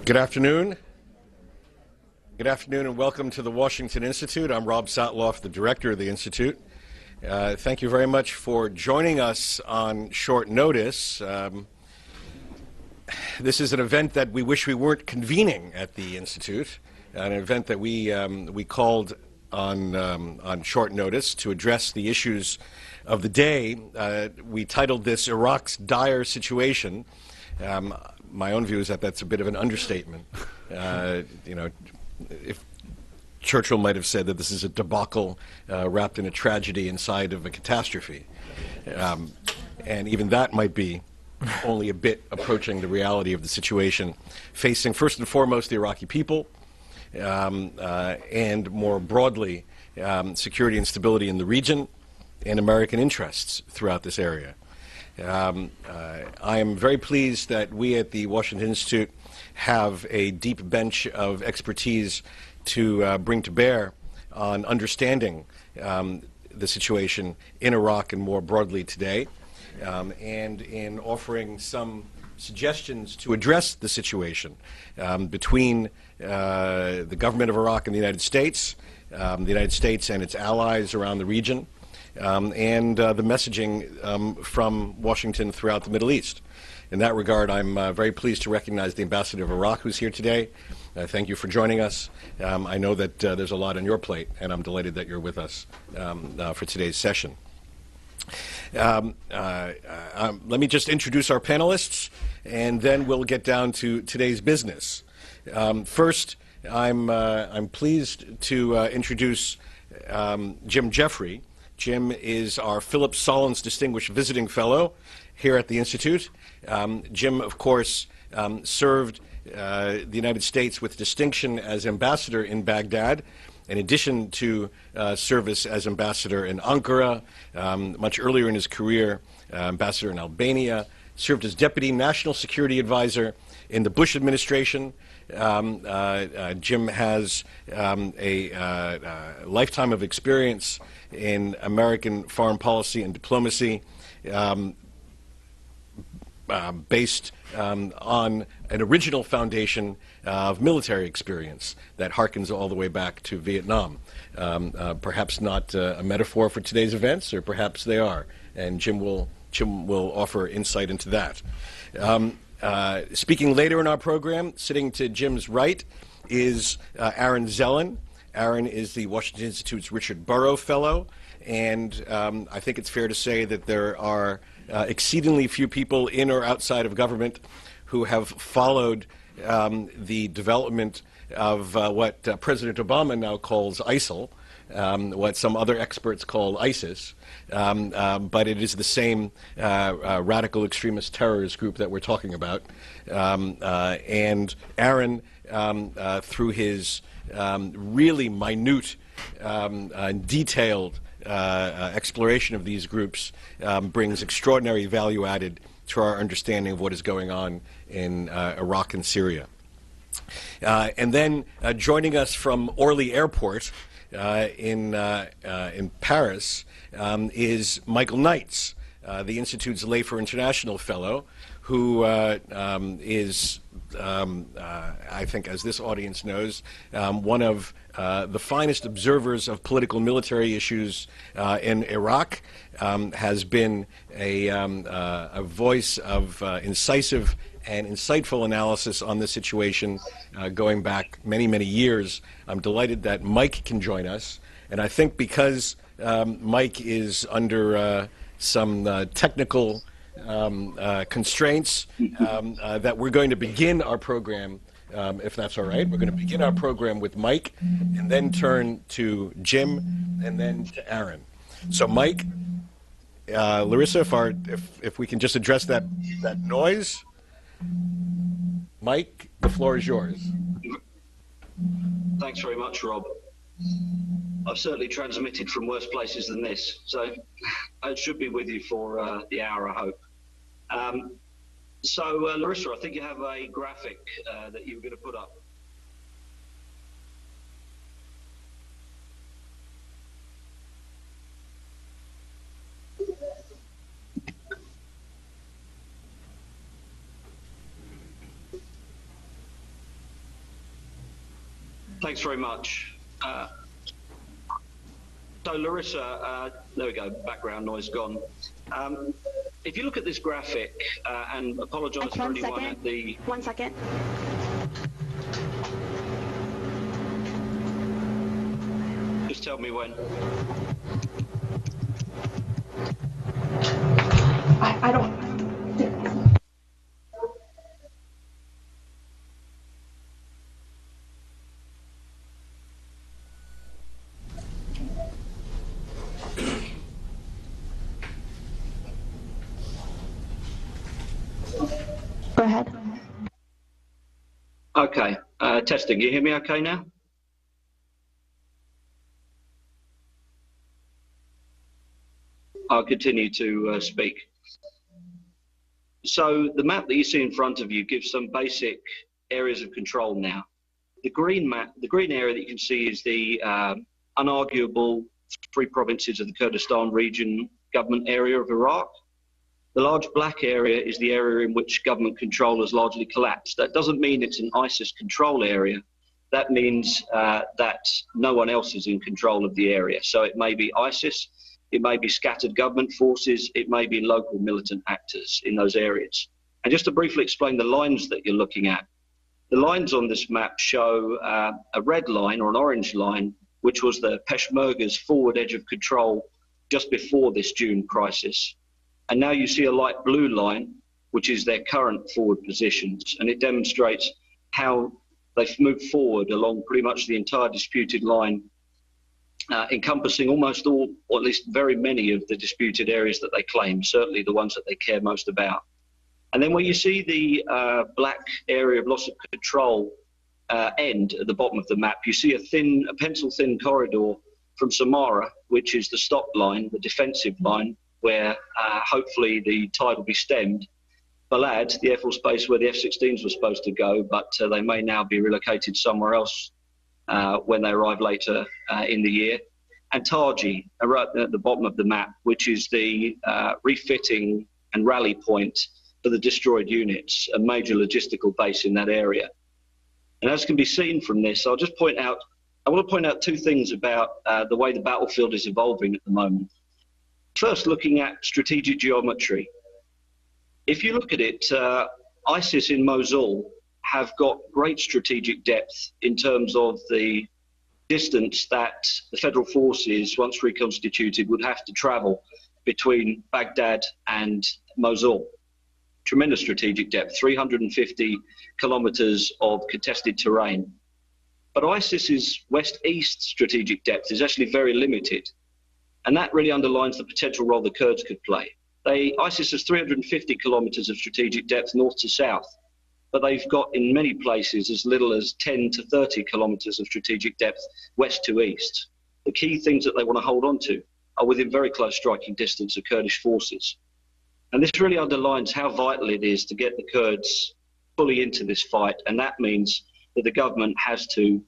Good afternoon. Good afternoon and welcome to the Washington Institute. I'm Rob Sotloff, the director of the Institute. Thank you very much for joining us on short notice. This is an event that we wish we weren't convening at the Institute, an event that we called on short notice to address the issues of the day. We titled this Iraq's Dire Situation. My own view is that that's a bit of an understatement. If Churchill might have said that this is a debacle wrapped in a tragedy inside of a catastrophe. And even that might be only a bit approaching the reality of the situation facing first and foremost the Iraqi people and more broadly security and stability in the region and American interests throughout this area. I am very pleased that we at the Washington Institute have a deep bench of expertise to bring to bear on understanding the situation in Iraq and more broadly today, and in offering some suggestions to address the situation between the government of Iraq and the United States and its allies around the region, and the messaging from Washington throughout the Middle East. In that regard, I'm very pleased to recognize the Ambassador of Iraq who's here today. Thank you for joining us. I know that there's a lot on your plate, and I'm delighted that you're with us for today's session. Let me just introduce our panelists, and then we'll get down to today's business. First, I'm pleased to introduce Jim Jeffrey. Jim is our Philip Sollins Distinguished Visiting Fellow here at the Institute. Jim, of course, served the United States with distinction as ambassador in Baghdad, in addition to service as ambassador in Ankara. Much earlier in his career, ambassador in Albania, served as deputy national security advisor in the Bush administration. Jim has a lifetime of experience in American foreign policy and diplomacy, based on an original foundation of military experience that harkens all the way back to Vietnam. Perhaps not a metaphor for today's events, or perhaps they are, and Jim will offer insight into that. Speaking later in our program, sitting to Jim's right, is Aaron Zellin. Aaron is the Washington Institute's Richard Burrow Fellow, and I think it's fair to say that there are exceedingly few people in or outside of government who have followed the development of what President Obama now calls ISIL, what some other experts call ISIS, but it is the same radical extremist terrorist group that we're talking about. And Aaron, through his really minute and detailed exploration of these groups, brings extraordinary value added to our understanding of what is going on in Iraq and Syria. And then joining us from Orly Airport in Paris is Michael Knights, the Institute's Lafer International Fellow, who is, I think, as this audience knows, one of the finest observers of political military issues in Iraq, has been a voice of incisive and insightful analysis on the situation going back many, many years. I'm delighted that Mike can join us, and I think because Mike is under some technical constraints, that we're going to begin our program, if that's all right. We're going to begin our program with Mike, and then turn to Jim, and then to Aaron. So Mike, Larissa, if we can just address that noise. Mike, the floor is yours. Thanks very much, Rob. I've certainly transmitted from worse places than this, so I should be with you for the hour, I hope. So, Larissa, I think you have a graphic that you were going to put up. Thanks very much. So Larissa, there we go, background noise gone. If you look at this graphic, and apologise for anyone at the... 1 second. Just tell me when. I don't... Go ahead. Okay, testing. You hear me okay now? I'll continue to speak. So the map that you see in front of you gives some basic areas of control now. The green map, the green area that you can see is the unarguable 3 provinces of the Kurdistan region government area of Iraq. The large black area is the area in which government control has largely collapsed. That doesn't mean it's an ISIS control area. That means that no one else is in control of the area. So it may be ISIS, it may be scattered government forces, it may be local militant actors in those areas. And just to briefly explain the lines that you're looking at, the lines on this map show a red line or an orange line, which was the Peshmerga's forward edge of control just before this June crisis. And now you see a light blue line, which is their current forward positions. And it demonstrates how they've moved forward along pretty much the entire disputed line, encompassing almost all, or at least very many of the disputed areas that they claim, certainly the ones that they care most about. And then where you see the black area of loss of control end at the bottom of the map, you see a pencil-thin corridor from Samarra, which is the stop line, the defensive line, where hopefully the tide will be stemmed. Balad, the Air Force base where the F-16s were supposed to go, but they may now be relocated somewhere else when they arrive later in the year. And Taji, right at the bottom of the map, which is the refitting and rally point for the destroyed units, a major logistical base in that area. And as can be seen from this, I want to point out 2 things about the way the battlefield is evolving at the moment. First, looking at strategic geometry. If you look at it, ISIS in Mosul have got great strategic depth in terms of the distance that the federal forces, once reconstituted, would have to travel between Baghdad and Mosul. Tremendous strategic depth, 350 kilometers of contested terrain. But ISIS's west-east strategic depth is actually very limited. And that really underlines the potential role the Kurds could play. ISIS has 350 kilometers of strategic depth north to south, but they've got in many places as little as 10 to 30 kilometers of strategic depth west to east. The key things that they want to hold on to are within very close striking distance of Kurdish forces. And this really underlines how vital it is to get the Kurds fully into this fight, and that means that the government has to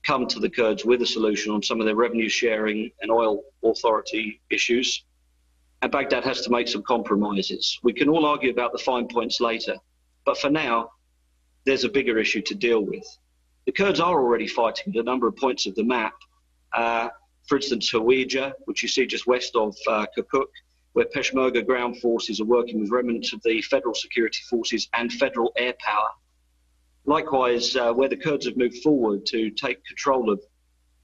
come to the Kurds with a solution on some of their revenue sharing and oil authority issues. And Baghdad has to make some compromises. We can all argue about the fine points later, but for now, there's a bigger issue to deal with. The Kurds are already fighting at a number of points of the map. For instance, Hawija, which you see just west of Kirkuk, where Peshmerga ground forces are working with remnants of the federal security forces and federal air power. Likewise, where the Kurds have moved forward to take control of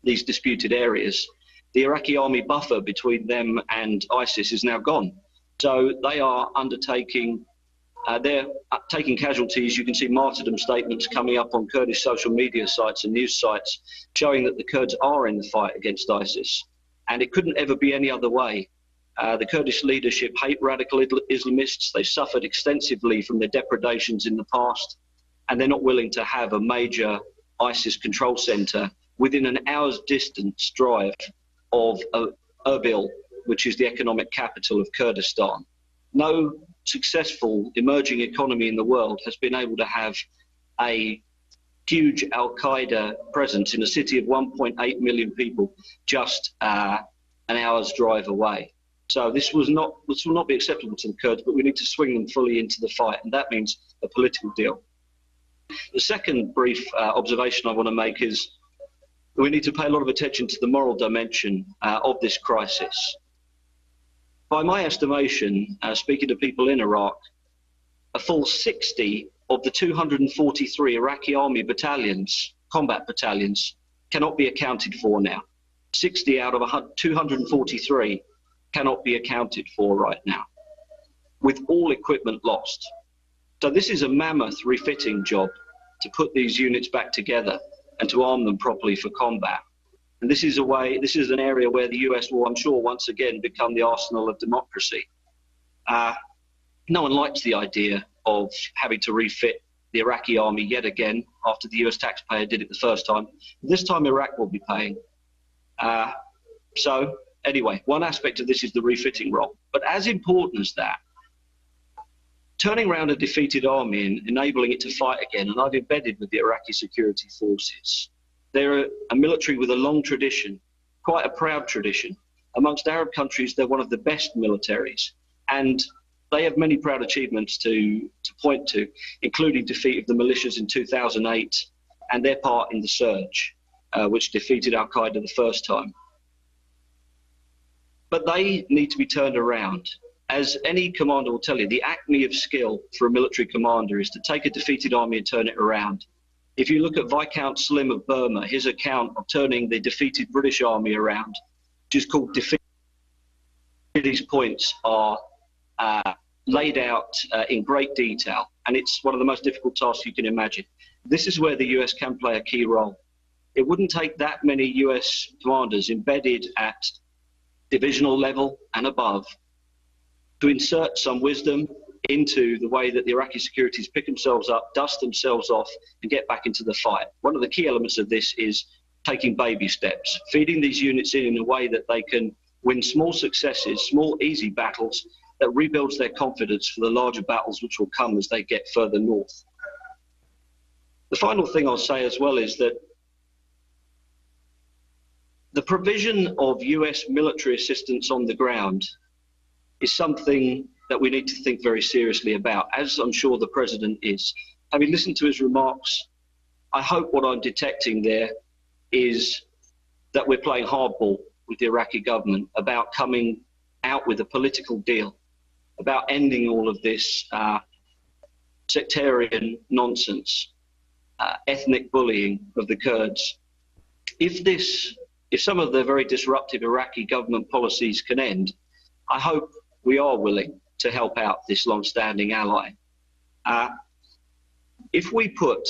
these disputed areas, the Iraqi army buffer between them and ISIS is now gone. So they are undertaking, they're taking casualties. You can see martyrdom statements coming up on Kurdish social media sites and news sites showing that the Kurds are in the fight against ISIS. And it couldn't ever be any other way. The Kurdish leadership hate radical Islamists. They suffered extensively from their depredations in the past, and they're not willing to have a major ISIS control center within an hour's distance drive of Erbil, which is the economic capital of Kurdistan. No successful emerging economy in the world has been able to have a huge Al-Qaeda presence in a city of 1.8 million people just an hour's drive away. So this will not be acceptable to the Kurds, but we need to swing them fully into the fight, and that means a political deal. The second brief observation I want to make is We need to pay a lot of attention to the moral dimension of this crisis. By my estimation, speaking to people in Iraq, a full 60 of the 243 Iraqi army battalions, combat battalions, cannot be accounted for now. 60 out of 243 cannot be accounted for right now, with all equipment lost. So this is a mammoth refitting job to put these units back together and to arm them properly for combat. And this is an area where the US will, I'm sure, once again become the arsenal of democracy. No one likes the idea of having to refit the Iraqi army yet again after the US taxpayer did it the first time. This time Iraq will be paying. So anyway, one aspect of this is the refitting role. But as important as that, turning around a defeated army and enabling it to fight again, and I've embedded with the Iraqi security forces. They're a military with a long tradition, quite a proud tradition. Amongst Arab countries, they're one of the best militaries, and they have many proud achievements to point to, including defeat of the militias in 2008 and their part in the surge, which defeated Al-Qaeda the first time. But they need to be turned around. As any commander will tell you, the acme of skill for a military commander is to take a defeated army and turn it around. If you look at Viscount Slim of Burma, his account of turning the defeated British army around, which is called Defeat, these points are laid out in great detail, and it's one of the most difficult tasks you can imagine. This is where the US can play a key role. It wouldn't take that many US commanders embedded at divisional level and above to insert some wisdom into the way that the Iraqi securities pick themselves up, dust themselves off, and get back into the fight. One of the key elements of this is taking baby steps, feeding these units in a way that they can win small successes, small easy battles that rebuilds their confidence for the larger battles which will come as they get further north. The final thing I'll say as well is that the provision of US military assistance on the ground is something that we need to think very seriously about, as I'm sure the President is. Having listened to his remarks, I hope what I'm detecting there is that we're playing hardball with the Iraqi government about coming out with a political deal, about ending all of this sectarian nonsense, ethnic bullying of the Kurds. If some of the very disruptive Iraqi government policies can end, I hope we are willing to help out this long-standing ally. If we put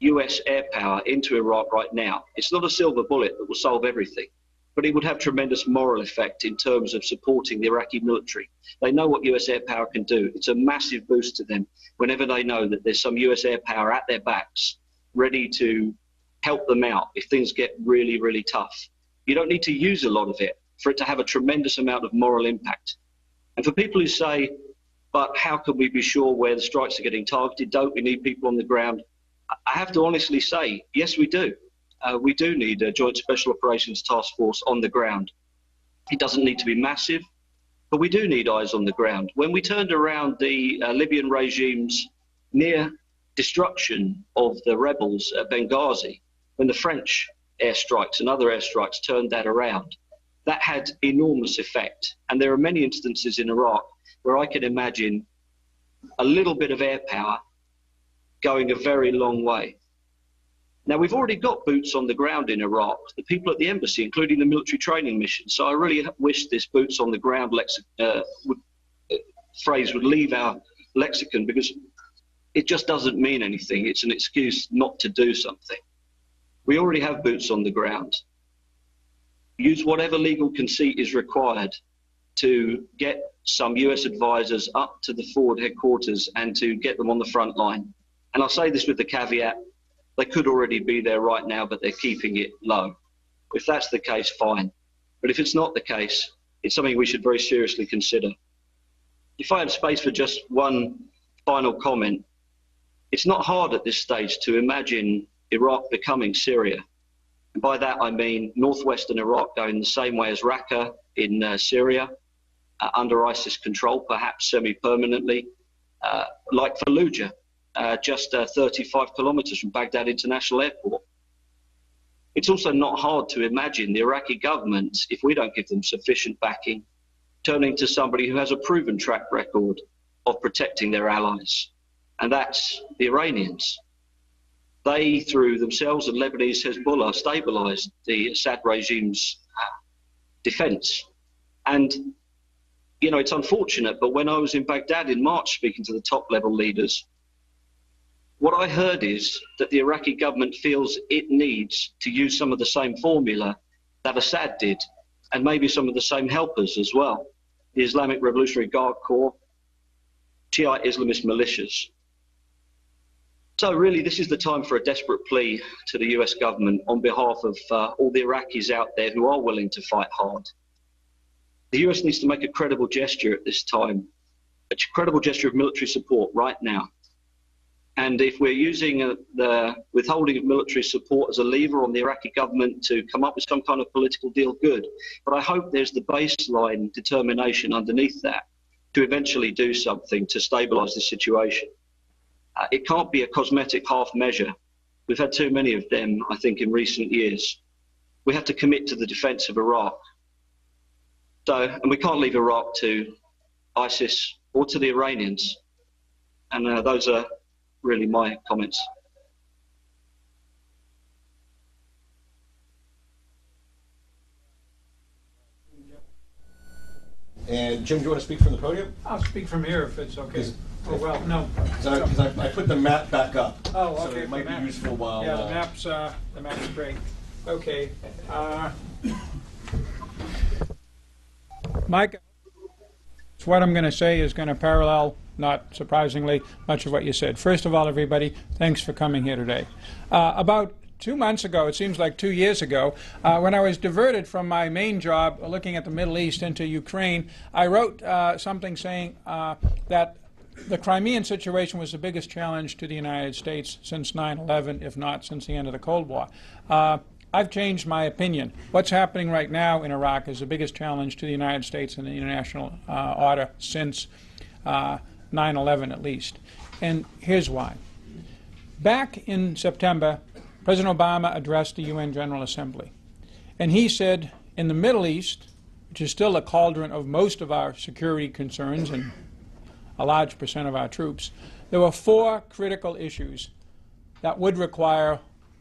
US air power into Iraq right now, it's not a silver bullet that will solve everything, but it would have tremendous moral effect in terms of supporting the Iraqi military. They know what US air power can do. It's a massive boost to them whenever they know that there's some US air power at their backs ready to help them out if things get really, really tough. You don't need to use a lot of it for it to have a tremendous amount of moral impact. And for people who say, but how can we be sure where the strikes are getting targeted? Don't we need people on the ground? I have to honestly say, yes, we do. We do need a Joint Special Operations Task Force on the ground. It doesn't need to be massive, but we do need eyes on the ground. When we turned around the Libyan regime's near destruction of the rebels at Benghazi, when the French airstrikes and other airstrikes turned that around, that had enormous effect. And there are many instances in Iraq where I can imagine a little bit of air power going a very long way. Now, we've already got boots on the ground in Iraq, the people at the embassy, including the military training mission. So I really wish this boots on the ground phrase would leave our lexicon, because it just doesn't mean anything. It's an excuse not to do something. We already have boots on the ground. Use whatever legal conceit is required to get some US advisors up to the forward headquarters and to get them on the front line. And I'll say this with the caveat, they could already be there right now, but they're keeping it low. If that's the case, fine. But if it's not the case, it's something we should very seriously consider. If I have space for just one final comment, it's not hard at this stage to imagine Iraq becoming Syria. And by that I mean northwestern Iraq going the same way as Raqqa in Syria, under ISIS control, perhaps semi-permanently, like Fallujah, just 35 kilometers from Baghdad International Airport. it's also not hard to imagine the Iraqi government, if we don't give them sufficient backing, turning to somebody who has a proven track record of protecting their allies, and that's the Iranians. They, through themselves and Lebanese Hezbollah, stabilized the Assad regime's defense. And, you know, it's unfortunate, but when I was in Baghdad in March speaking to the top level leaders, what I heard is that the Iraqi government feels it needs to use some of the same formula that Assad did, and maybe some of the same helpers as well. The Islamic Revolutionary Guard Corps, Shiite Islamist militias. So really, this is the time for a desperate plea to the US government on behalf of all the Iraqis out there who are willing to fight hard. The US needs to make a credible gesture at this time, a credible gesture of military support right now. And if we're using the withholding of military support as a lever on the Iraqi government to come up with some kind of political deal, good. But I hope there's the baseline determination underneath that to eventually do something to stabilize the situation. It can't be a cosmetic half measure. We've had too many of them, I think, in recent years. We have to commit to the defense of Iraq. And we can't leave Iraq to ISIS or to the Iranians. And those are really my comments. And Jim, do you want to speak from the podium? I'll speak from here if it's okay. Oh, well, no. Because I put the map back up. Oh, okay. So it might be useful while... Yeah, the map's great. Okay. Mike, what I'm going to say is going to parallel, not surprisingly, much of what you said. First of all, everybody, thanks for coming here today. About 2 months ago, it seems like 2 years ago, when I was diverted from my main job looking at the Middle East into Ukraine, I wrote something saying that the Crimean situation was the biggest challenge to the United States since 9/11, if not since the end of the Cold War. I've changed my opinion. What's happening right now in Iraq is the biggest challenge to the United States and the international order since 9/11 at least. And here's why. Back in September, President Obama addressed the UN General Assembly. And he said, in the Middle East, which is still a cauldron of most of our security concerns and a large percent of our troops, there were 4 critical issues that would require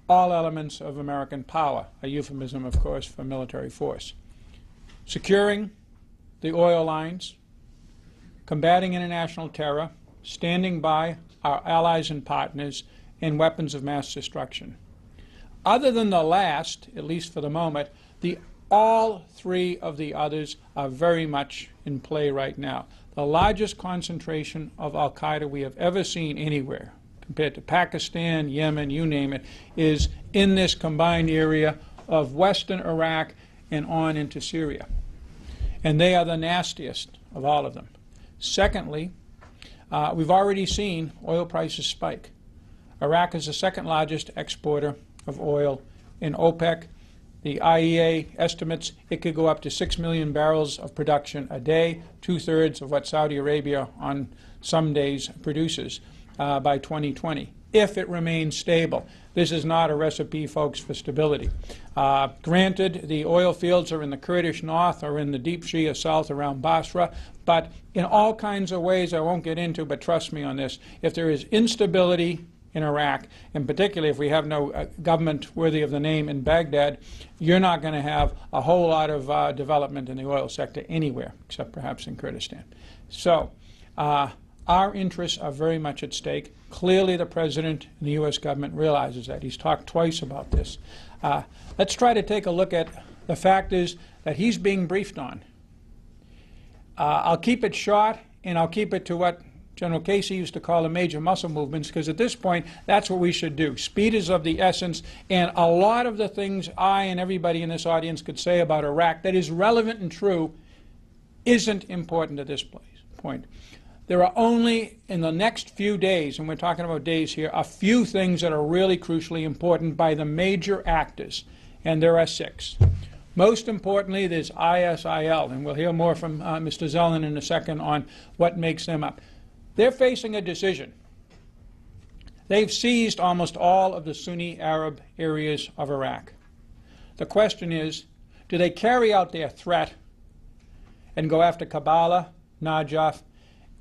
all elements of American power, a euphemism, of course, for military force. Securing the oil lines, combating international terror, standing by our allies and partners, and weapons of mass destruction. Other than the last, at least for the moment, all 3 of the others are very much in play right now. The largest concentration of al-Qaeda we have ever seen anywhere, compared to Pakistan, Yemen, you name it, is in this combined area of western Iraq and on into Syria. And they are the nastiest of all of them. Secondly, we've already seen oil prices spike. Iraq is the second largest exporter of oil in OPEC. The IEA estimates it could go up to 6 million barrels of production a day, 2/3 of what Saudi Arabia on some days produces by 2020, if it remains stable. This is not a recipe, folks, for stability. Granted, the oil fields are in the Kurdish north or in the deep Shia south around Basra, but in all kinds of ways I won't get into, but trust me on this, if there is instability in Iraq, and particularly if we have no government worthy of the name in Baghdad, you're not going to have a whole lot of development in the oil sector anywhere, except perhaps in Kurdistan. So our interests are very much at stake. Clearly the President and the U.S. government realizes that. He's talked twice about this. Let's try to take a look at the factors that he's being briefed on. I'll keep it short, and I'll keep it to what General Casey used to call the major muscle movements, because at this point, that's what we should do. Speed is of the essence, and a lot of the things I and everybody in this audience could say about Iraq that is relevant and true isn't important at this point. There are only, in the next few days, and we're talking about days here, a few things that are really crucially important by the major actors, and there are 6. Most importantly, there's ISIL, and we'll hear more from Mr. Zellin in a second on what makes them up. They're facing a decision. They've seized almost all of the Sunni Arab areas of Iraq. The question is, do they carry out their threat and go after Kabbalah, Najaf,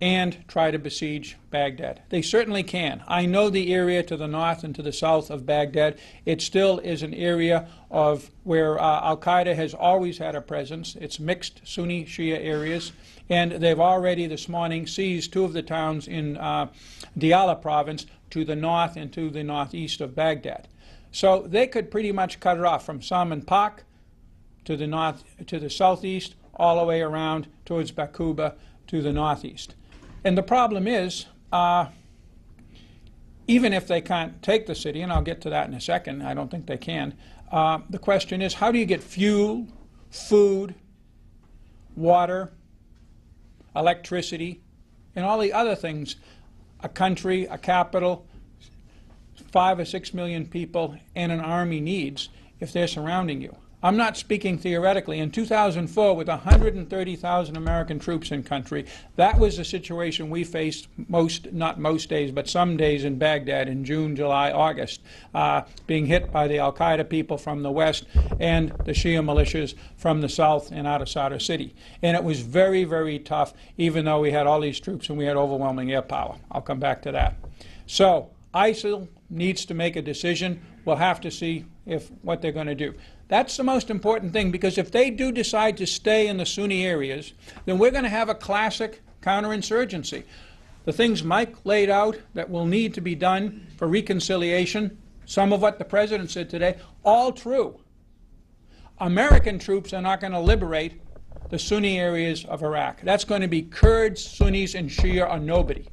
and try to besiege Baghdad? They certainly can. I know the area to the north and to the south of Baghdad. It still is an area of where al-Qaeda has always had a presence. It's mixed Sunni Shia areas, and they've already this morning seized two of the towns in Diyala province to the north and to the northeast of Baghdad. So they could pretty much cut it off from Salman Pak to the north, to the southeast, all the way around towards Bakuba to the northeast. And the problem is, even if they can't take the city, and I'll get to that in a second, I don't think they can, the question is, how do you get fuel, food, water, electricity, and all the other things a country, a capital, 5 or 6 million people, and an army needs if they're surrounding you? I'm not speaking theoretically. In 2004, with 130,000 American troops in country, that was the situation we faced not most days, but some days in Baghdad in June, July, August, being hit by the al-Qaeda people from the west and the Shia militias from the south and out of Sadr City. And it was very, very tough, even though we had all these troops and we had overwhelming air power. I'll come back to that. So ISIL needs to make a decision. We'll have to see what they're going to do. That's the most important thing, because if they do decide to stay in the Sunni areas, then we're going to have a classic counterinsurgency. The things Mike laid out that will need to be done for reconciliation, some of what the president said today, all true. American troops are not going to liberate the Sunni areas of Iraq. That's going to be Kurds, Sunnis, and Shia or nobody.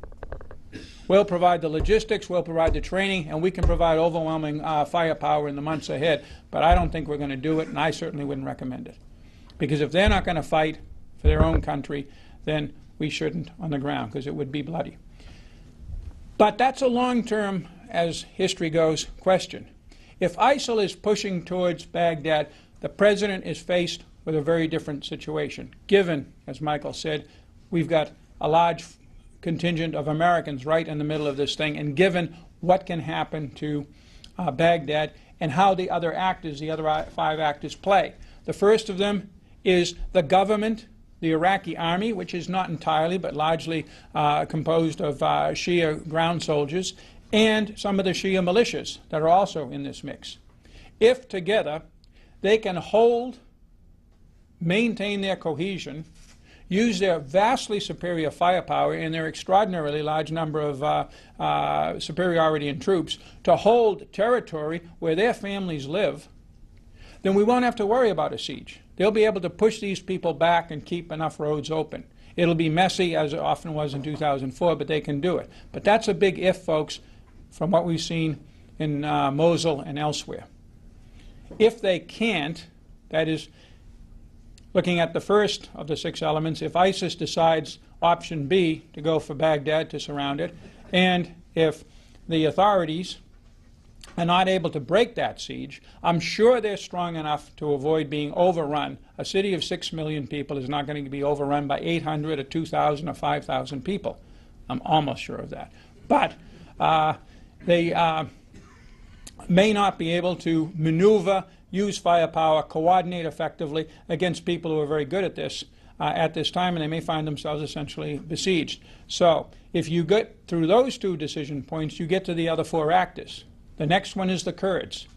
We'll provide the logistics, we'll provide the training, and we can provide overwhelming firepower in the months ahead. But I don't think we're going to do it, and I certainly wouldn't recommend it. Because if they're not going to fight for their own country, then we shouldn't on the ground, because it would be bloody. But that's a long-term, as history goes, question. If ISIL is pushing towards Baghdad, the president is faced with a very different situation, given, as Michael said, we've got a large contingent of Americans right in the middle of this thing, and given what can happen to Baghdad and how the other actors, the other 5 actors, play. The first of them is the government, the Iraqi army, which is not entirely but largely composed of Shia ground soldiers, and some of the Shia militias that are also in this mix. If together they can hold, maintain their cohesion, use their vastly superior firepower and their extraordinarily large number of superiority in troops to hold territory where their families live, then we won't have to worry about a siege. They'll be able to push these people back and keep enough roads open. It'll be messy, as it often was in 2004, but they can do it. But that's a big if, folks, from what we've seen in Mosul and elsewhere. If they can't, that is, looking at the first of the 6 elements, if ISIS decides option B, to go for Baghdad, to surround it, and if the authorities are not able to break that siege, I'm sure they're strong enough to avoid being overrun. A city of 6 million people is not going to be overrun by 800 or 2,000 or 5,000 people. I'm almost sure of that. But they may not be able to maneuver, use firepower, coordinate effectively against people who are very good at this time, and they may find themselves essentially besieged. So if you get through those 2 decision points, you get to the other 4 actors. The next one is the Kurds.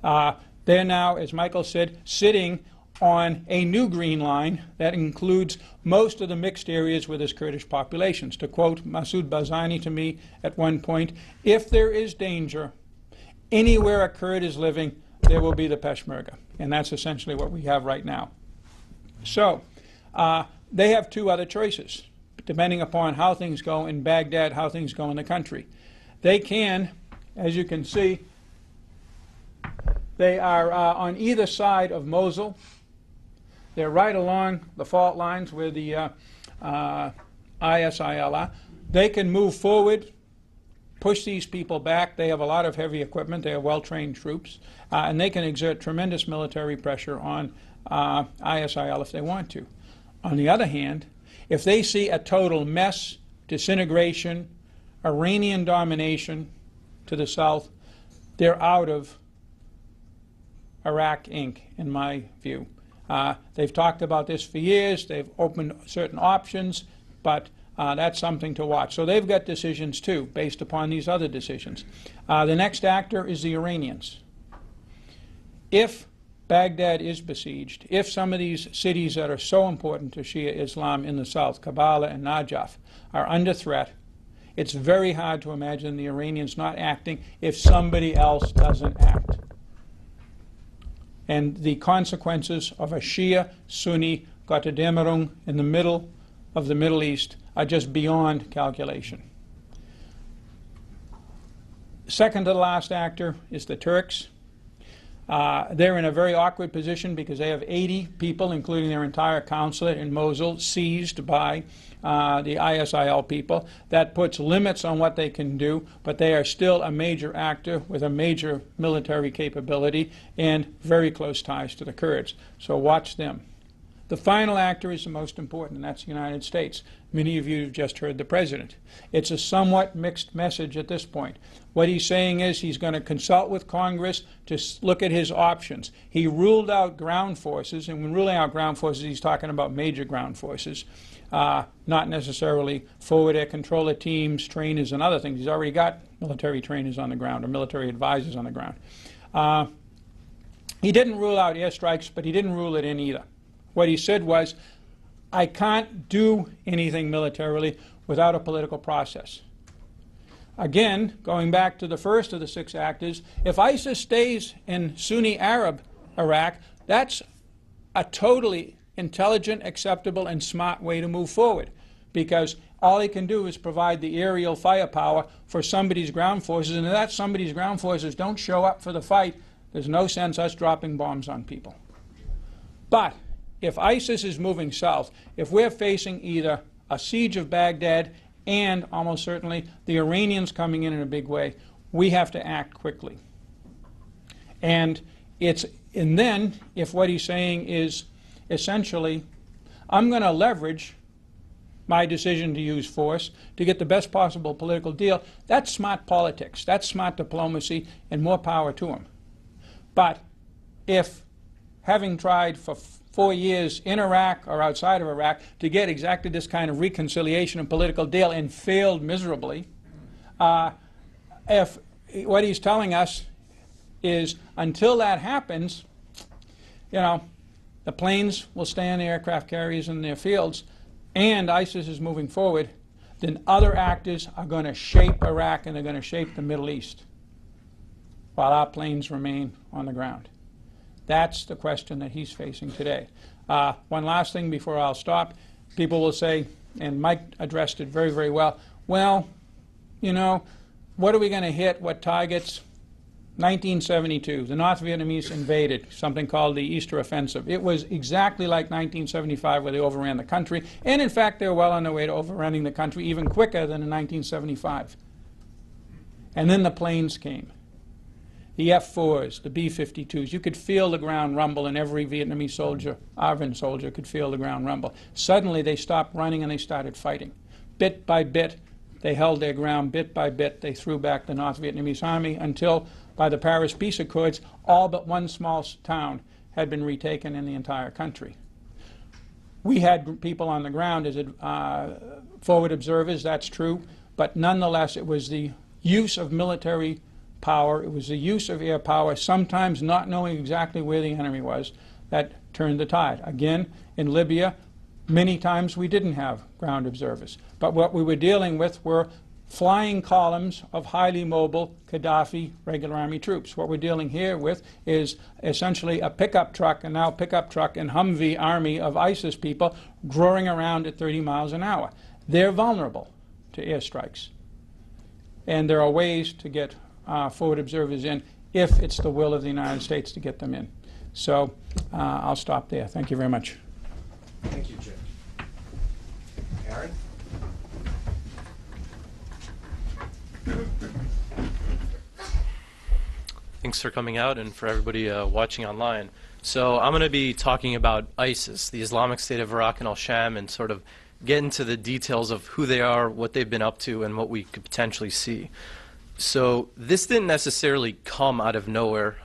They're now, as Michael said, sitting on a new green line that includes most of the mixed areas with this Kurdish populations. To quote Masoud Barzani to me at one point, if there is danger anywhere a Kurd is living, there will be the Peshmerga. And that's essentially what we have right now. So they have 2 other choices, depending upon how things go in Baghdad, how things go in the country. They can, as you can see, they are on either side of Mosul. They're right along the fault lines where the ISIL are. They can move forward, push these people back. They have a lot of heavy equipment. They have well-trained troops. And they can exert tremendous military pressure on ISIL if they want to. On the other hand, if they see a total mess, disintegration, Iranian domination to the south, they're out of Iraq Inc., in my view. They've talked about this for years. They've opened certain options, but that's something to watch. So they've got decisions too, based upon these other decisions. The next actor is the Iranians. If Baghdad is besieged, if some of these cities that are so important to Shia Islam in the south, Kabbalah and Najaf, are under threat, it's very hard to imagine the Iranians not acting if somebody else doesn't act. And the consequences of a Shia-Sunni Gotterdammerung in the middle of the Middle East are just beyond calculation. Second to the last actor is the Turks. They're in a very awkward position because they have 80 people, including their entire consulate in Mosul, seized by the ISIL people. That puts limits on what they can do, but they are still a major actor with a major military capability and very close ties to the Kurds. So watch them. The final actor is the most important, and that's the United States. Many of you have just heard the president. It's a somewhat mixed message at this point. What he's saying is he's going to consult with Congress to look at his options. He ruled out ground forces, and when ruling out ground forces, he's talking about major ground forces, not necessarily forward air controller teams, trainers, and other things. He's already got military trainers on the ground or military advisors on the ground. He didn't rule out airstrikes, but he didn't rule it in either. What he said was, I can't do anything militarily without a political process. Again, going back to the first of the 6 actors, if ISIS stays in Sunni Arab Iraq, that's a totally intelligent, acceptable, and smart way to move forward, because all he can do is provide the aerial firepower for somebody's ground forces, and if that somebody's ground forces don't show up for the fight, there's no sense us dropping bombs on people. But if ISIS is moving south, if we're facing either a siege of Baghdad and almost certainly the Iranians coming in a big way, we have to act quickly. And then if what he's saying is essentially, I'm going to leverage my decision to use force to get the best possible political deal, that's smart politics, that's smart diplomacy, and more power to him. But if, having tried for 4 years in Iraq or outside of Iraq to get exactly this kind of reconciliation and political deal and failed miserably, if what he's telling us is until that happens, the planes will stay on the aircraft carriers in their fields and ISIS is moving forward, then other actors are going to shape Iraq and they're going to shape the Middle East while our planes remain on the ground. That's the question that he's facing today. One last thing before I'll stop. People will say, and Mike addressed it very, very well, well, what are we going to hit, what targets? 1972, the North Vietnamese invaded something called the Easter Offensive. It was exactly like 1975 where they overran the country, and in fact they were well on their way to overrunning the country even quicker than in 1975. And then the planes came. The F-4s, the B-52s. You could feel the ground rumble, and every Vietnamese soldier, ARVN soldier, could feel the ground rumble. Suddenly they stopped running and they started fighting. Bit by bit, they held their ground. Bit by bit, they threw back the North Vietnamese army until, by the Paris Peace Accords, all but one small town had been retaken in the entire country. We had people on the ground as forward observers, that's true, but nonetheless it was the use of military power, it was the use of air power, sometimes not knowing exactly where the enemy was, that turned the tide. Again, in Libya, many times we didn't have ground observers. But what we were dealing with were flying columns of highly mobile Gaddafi regular army troops. What we're dealing here with is essentially a pickup truck, and now pickup truck and Humvee army of ISIS people roaring around at 30 miles an hour. They're vulnerable to airstrikes. And there are ways to get forward observers in if it's the will of the United States to get them in. So I'll stop there. Thank you very much. Thank you, Jim. Aaron? Thanks for coming out and for everybody watching online. So I'm going to be talking about ISIS, the Islamic State of Iraq and al-Sham, and sort of get into the details of who they are, what they've been up to, and what we could potentially see. So this didn't necessarily come out of nowhere,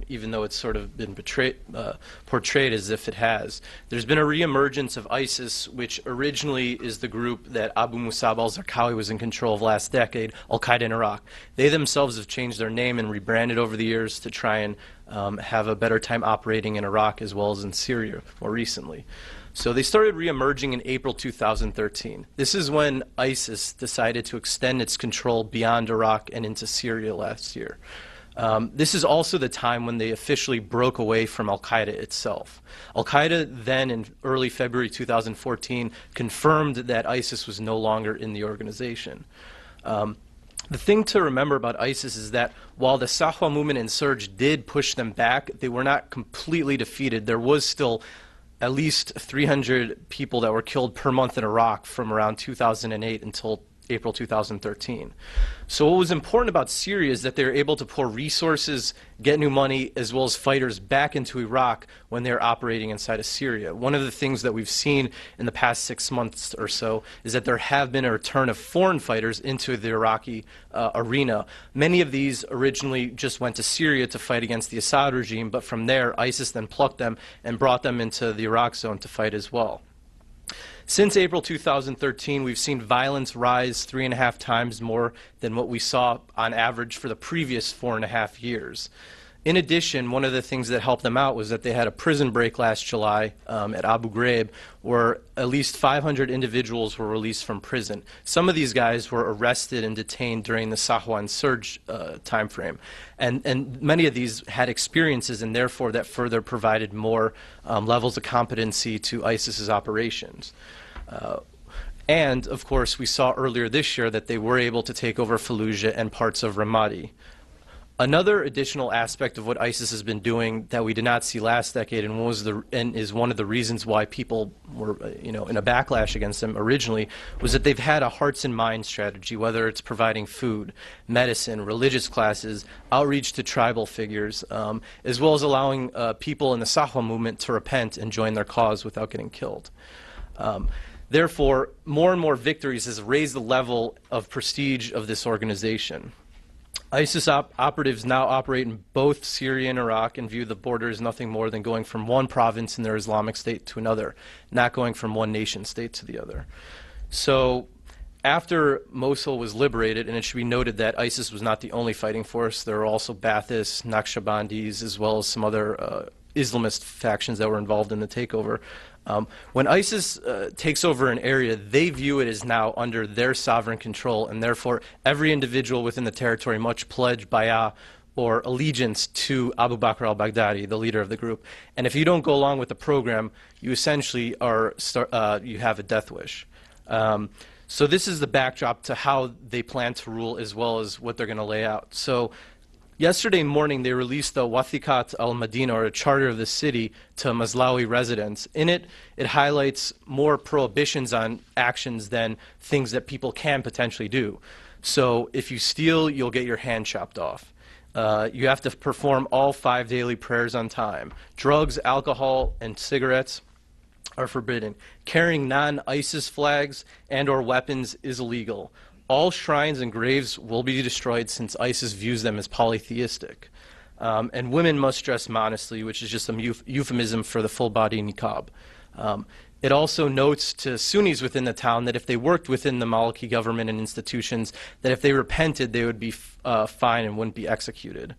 even though it's sort of been portrayed as if it has. There's been a reemergence of ISIS, which originally is the group that Abu Musab al-Zarqawi was in control of last decade, al-Qaeda in Iraq. They themselves have changed their name and rebranded over the years to try and have a better time operating in Iraq as well as in Syria more recently. So they started reemerging in April 2013. This is when ISIS decided to extend its control beyond Iraq and into Syria last year. This is also the time when they officially broke away from al-Qaeda itself. Al-Qaeda then, in early February 2014, confirmed that ISIS was no longer in the organization. The thing to remember about ISIS is that while the Sahwa movement and surge did push them back, they were not completely defeated. There was still at least 300 people that were killed per month in Iraq from around 2008 until April 2013. So what was important about Syria is that they were able to pour resources, get new money, as well as fighters back into Iraq when they were operating inside of Syria. One of the things that we've seen in the past 6 months or so is that there have been a return of foreign fighters into the Iraqi arena. Many of these originally just went to Syria to fight against the Assad regime, but from there, ISIS then plucked them and brought them into the Iraq zone to fight as well. Since April 2013, we've seen violence rise 3.5 times more than what we saw on average for the previous 4.5 years. In addition, one of the things that helped them out was that they had a prison break last July at Abu Ghraib, where at least 500 individuals were released from prison. Some of these guys were arrested and detained during the Sahwan surge timeframe. And many of these had experiences, and therefore that further provided more levels of competency to ISIS's operations. And, of course, we saw earlier this year that they were able to take over Fallujah and parts of Ramadi. Another additional aspect of what ISIS has been doing that we did not see last decade and is one of the reasons why people were in a backlash against them originally was that they've had a hearts and minds strategy, whether it's providing food, medicine, religious classes, outreach to tribal figures, as well as allowing people in the Sahwa movement to repent and join their cause without getting killed. Therefore, more and more victories has raised the level of prestige of this organization. ISIS operatives now operate in both Syria and Iraq and view the border as nothing more than going from one province in their Islamic state to another, not going from one nation state to the other. So after Mosul was liberated, and it should be noted that ISIS was not the only fighting force, there were also Baathists, Naqshbandis, as well as some other Islamist factions that were involved in the takeover. When ISIS takes over an area, they view it as now under their sovereign control, and therefore every individual within the territory must pledge bay'ah or allegiance to Abu Bakr al-Baghdadi, the leader of the group. And if you don't go along with the program, you essentially you have a death wish. So this is the backdrop to how they plan to rule as well as what they're going to lay out. So yesterday morning, they released the Wathiqat al-Madina, or a charter of the city, to Maslawi residents. In it, it highlights more prohibitions on actions than things that people can potentially do. So if you steal, you'll get your hand chopped off. You have to perform all 5 daily prayers on time. Drugs, alcohol, and cigarettes are forbidden. Carrying non-ISIS flags and or weapons is illegal. All shrines and graves will be destroyed since ISIS views them as polytheistic. And women must dress modestly, which is just a euphemism for the full-body niqab. It also notes to Sunnis within the town that if they worked within the Maliki government and institutions, that if they repented, they would be fine and wouldn't be executed.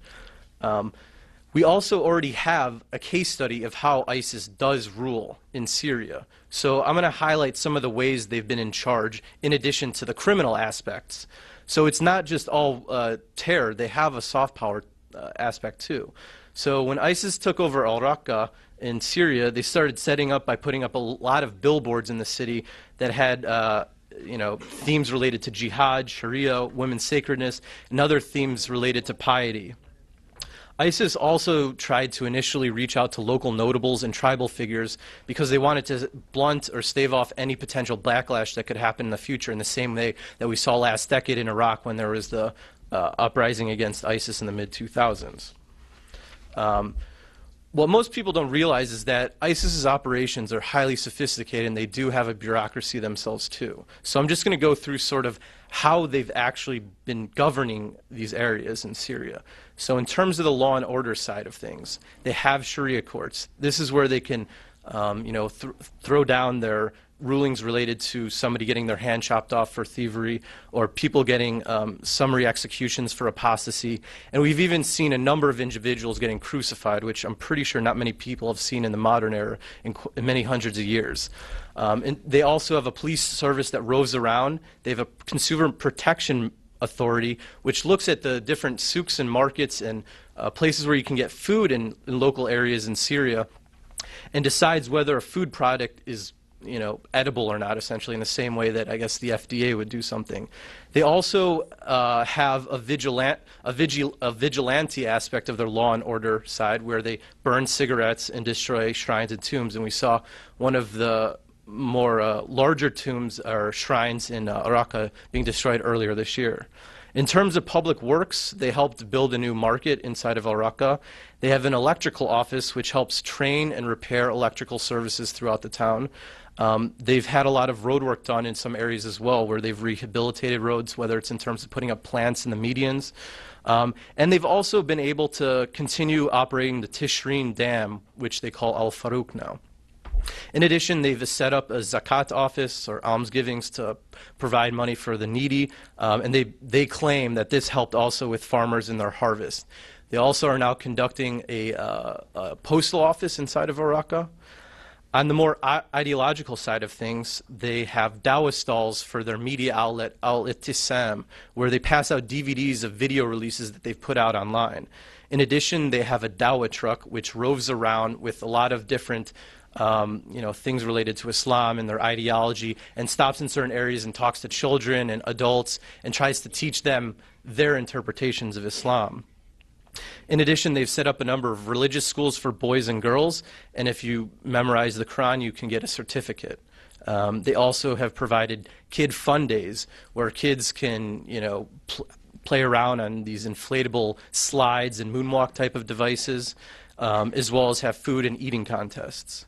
We also already have a case study of how ISIS does rule in Syria. So I'm going to highlight some of the ways they've been in charge in addition to the criminal aspects. So it's not just all terror. They have a soft power aspect too. So when ISIS took over al-Raqqa in Syria, they started setting up by putting up a lot of billboards in the city that had themes related to jihad, Sharia, women's sacredness, and other themes related to piety. ISIS also tried to initially reach out to local notables and tribal figures because they wanted to blunt or stave off any potential backlash that could happen in the future, in the same way that we saw last decade in Iraq when there was the uprising against ISIS in the mid-2000s. what most people don't realize is that ISIS's operations are highly sophisticated, and they do have a bureaucracy themselves too. So I'm just going to go through sort of how they've actually been governing these areas in Syria. So in terms of the law and order side of things, they have Sharia courts. This is where they can throw down their rulings related to somebody getting their hand chopped off for thievery, or people getting summary executions for apostasy. And we've even seen a number of individuals getting crucified, which I'm pretty sure not many people have seen in the modern era in many hundreds of years. And they also have a police service that roves around. They have a consumer protection authority, which looks at the different souks and markets and places where you can get food in local areas in Syria, and decides whether a food product is edible or not, essentially in the same way that I guess the FDA would do something. They also have a vigilante aspect of their law and order side, where they burn cigarettes and destroy shrines and tombs. And we saw one of the more larger tombs or shrines in Raqqa being destroyed earlier this year. In terms of public works, they helped build a new market inside of Raqqa. They have an electrical office which helps train and repair electrical services throughout the town. They've had a lot of road work done in some areas as well, where they've rehabilitated roads, whether it's in terms of putting up plants in the medians. And they've also been able to continue operating the Tishreen Dam, which they call Al Farouk now. In addition, they've set up a zakat office, or almsgivings, to provide money for the needy, and they claim that this helped also with farmers in their harvest. They also are now conducting a postal office inside of Raqqa. On the more ideological side of things, they have dawah stalls for their media outlet, Al-Ittisam, where they pass out DVDs of video releases that they've put out online. In addition, they have a dawah truck which roves around with a lot of different things related to Islam and their ideology, and stops in certain areas and talks to children and adults and tries to teach them their interpretations of Islam. In addition, they've set up a number of religious schools for boys and girls, and if you memorize the Quran, you can get a certificate. They also have provided kid fun days where kids can, play around on these inflatable slides and moonwalk type of devices, as well as have food and eating contests.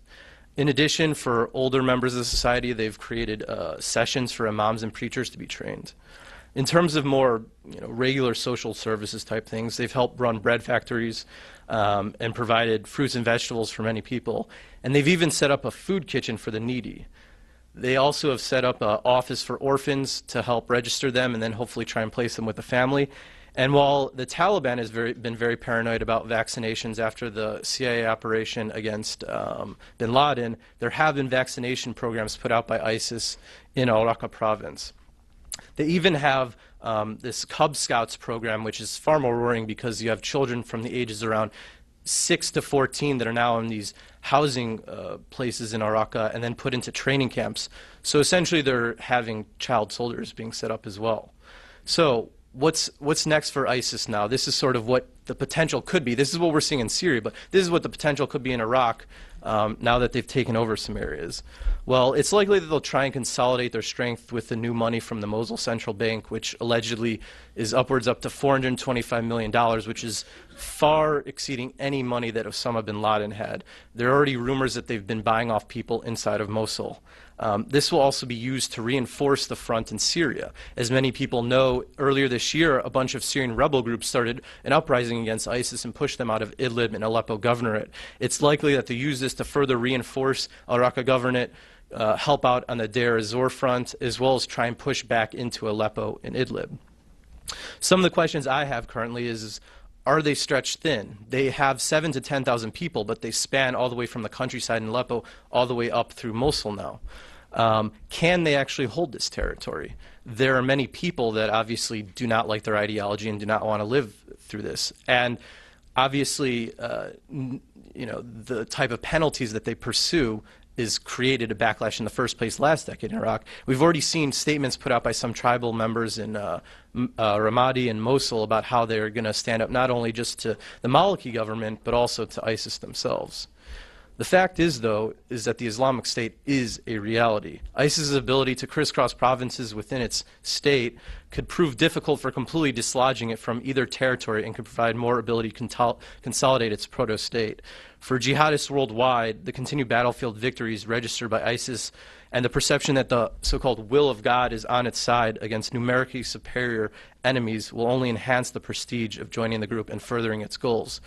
In addition, for older members of the society, they've created sessions for imams and preachers to be trained. In terms of more regular social services type things, they've helped run bread factories and provided fruits and vegetables for many people. And they've even set up a food kitchen for the needy. They also have set up an office for orphans to help register them and then hopefully try and place them with a family. And while the Taliban has been very paranoid about vaccinations after the CIA operation against bin Laden, there have been vaccination programs put out by ISIS in Al-Raqqa province. They even have this Cub Scouts program, which is far more worrying because you have children from the ages around 6 to 14 that are now in these housing places in Raqqa and then put into training camps. So essentially they're having child soldiers being set up as well. So what's next for ISIS now? This is sort of what the potential could be. This is what we're seeing in Syria, but this is what the potential could be in Iraq now that they've taken over some areas. Well, it's likely that they'll try and consolidate their strength with the new money from the Mosul Central Bank, which allegedly is upwards up to $425 million, which is far exceeding any money that Osama bin Laden had. There are already rumors that they've been buying off people inside of Mosul. This will also be used to reinforce the front in Syria. As many people know, earlier this year, a bunch of Syrian rebel groups started an uprising against ISIS and pushed them out of Idlib and Aleppo governorate. It's likely that they use this to further reinforce Al-Raqqa governorate, help out on the Deir ez-Zor front, as well as try and push back into Aleppo and Idlib. Some of the questions I have currently is are they stretched thin? They have 7,000 to 10,000 people, but they span all the way from the countryside in Aleppo all the way up through Mosul now. Can they actually hold this territory? There are many people that obviously do not like their ideology and do not want to live through this. And obviously, the type of penalties that they pursue is created a backlash in the first place last decade in Iraq. We've already seen statements put out by some tribal members in Ramadi and Mosul about how they're going to stand up not only just to the Maliki government, but also to ISIS themselves. The fact is, though, is that the Islamic State is a reality. ISIS's ability to crisscross provinces within its state could prove difficult for completely dislodging it from either territory and could provide more ability to consolidate its proto-state. For jihadists worldwide, the continued battlefield victories registered by ISIS and the perception that the so-called will of God is on its side against numerically superior enemies will only enhance the prestige of joining the group and furthering its goals.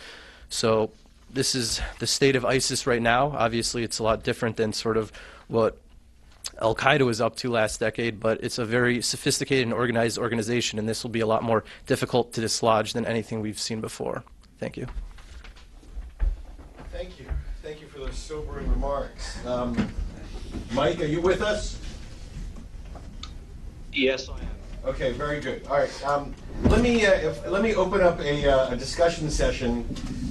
So this is the state of ISIS right now. Obviously, it's a lot different than sort of what Al-Qaeda was up to last decade, but it's a very sophisticated and organized organization, and this will be a lot more difficult to dislodge than anything we've seen before. Thank you. Thank you. Thank you for those sobering remarks. Mike, are you with us? Yes, I am. Okay, very good. All right. Let me open up a discussion session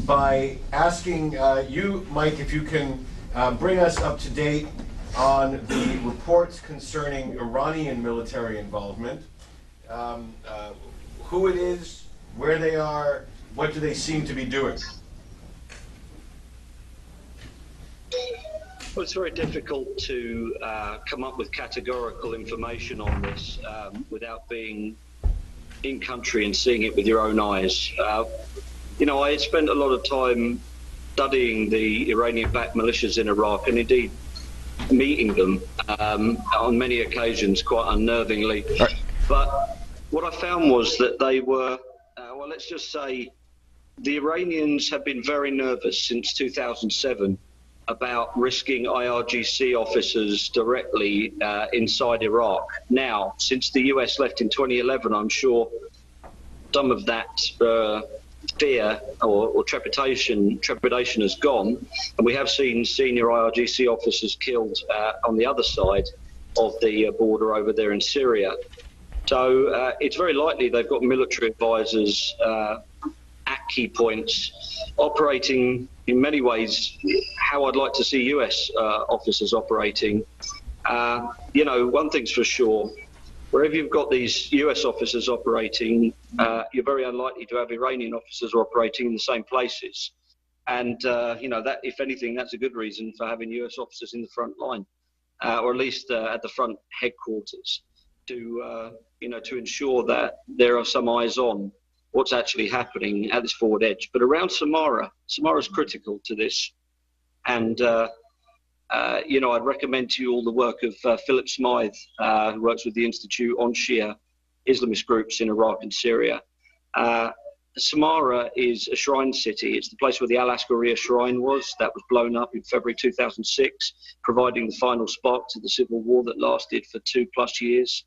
by asking you, Mike, if you can bring us up to date on the reports concerning Iranian military involvement, who it is, where they are, what do they seem to be doing? Well, it's very difficult to come up with categorical information on this without being in country and seeing it with your own eyes. You know, I spent a lot of time studying the Iranian-backed militias in Iraq and indeed meeting them on many occasions quite unnervingly. Right. But what I found was that they were, well, let's just say the Iranians have been very nervous since 2007 about risking IRGC officers directly inside Iraq. Now, since the US left in 2011, I'm sure some of that fear or trepidation has gone, and we have seen senior IRGC officers killed on the other side of the border over there in Syria. So it's very likely they've got military advisors at key points operating in many ways how I'd like to see US officers operating. You know, one thing's for sure, wherever you've got these US officers operating, you're very unlikely to have Iranian officers operating in the same places. And, you know, that, if anything, that's a good reason for having US officers in the front line, or at least at the front headquarters, to, you know, to ensure that there are some eyes on what's actually happening at this forward edge. But around Samara's critical to this. And, you know, I'd recommend to you all the work of Philip Smythe, who works with the Institute on Shia Islamist groups in Iraq and Syria. Samara is a shrine city. It's the place where the Al-Asqariya shrine was. That was blown up in February 2006, providing the final spark to the civil war that lasted for 2+ years.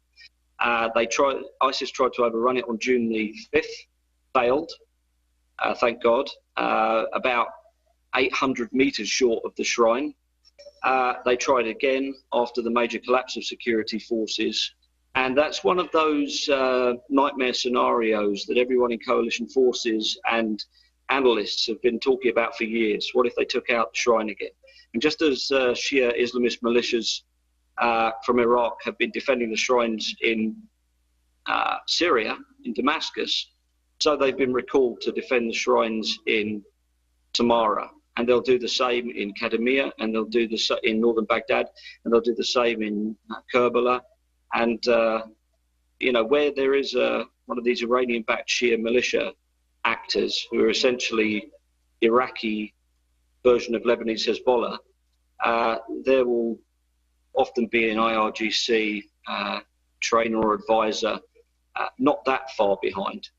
ISIS tried to overrun it on June the 5th, failed, thank God, about 800 meters short of the shrine. They tried again after the major collapse of security forces. And that's one of those nightmare scenarios that everyone in coalition forces and analysts have been talking about for years. What if they took out the shrine again? And just as Shia Islamist militias from Iraq have been defending the shrines in Syria, in Damascus, so they've been recalled to defend the shrines in Samara. And they'll do the same in Kadamiyah, and they'll do the in northern Baghdad, and they'll do the same in Kerbala. And, you know, where there is one of these Iranian-backed Shia militia actors who are essentially Iraqi version of Lebanese Hezbollah, there will often be an IRGC trainer or advisor not that far behind.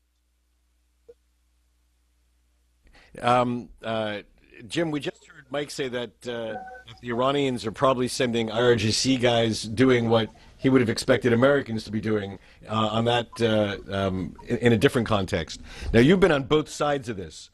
Jim, we just heard Mike say that the Iranians are probably sending IRGC guys doing what he would have expected Americans to be doing on that in a different context. Now, you've been on both sides of this,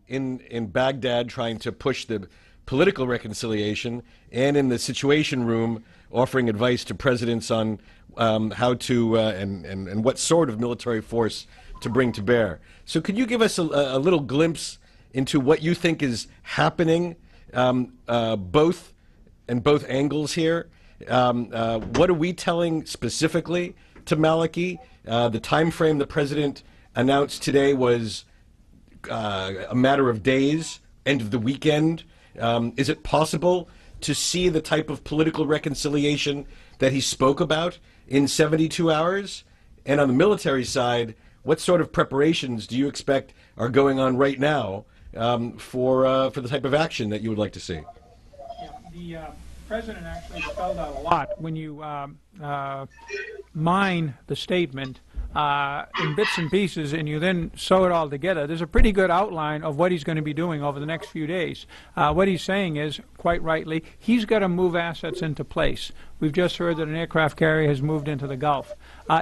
in Baghdad trying to push the political reconciliation, and in the Situation Room offering advice to presidents on how to and what sort of military force to bring to bear. So could you give us a little glimpse into what you think is happening both angles here? What are we telling specifically to Maliki? The time frame the president announced today was a matter of days, end of the weekend. Is it possible to see the type of political reconciliation that he spoke about in 72 hours? And on the military side, what sort of preparations do you expect are going on right now for the type of action that you would like to see? Yeah, the president actually spelled out a lot when you mine the statement in bits and pieces and you then sew it all together. There's a pretty good outline of what he's going to be doing over the next few days. What he's saying is, quite rightly, he's got to move assets into place. We've just heard that an aircraft carrier has moved into the Gulf.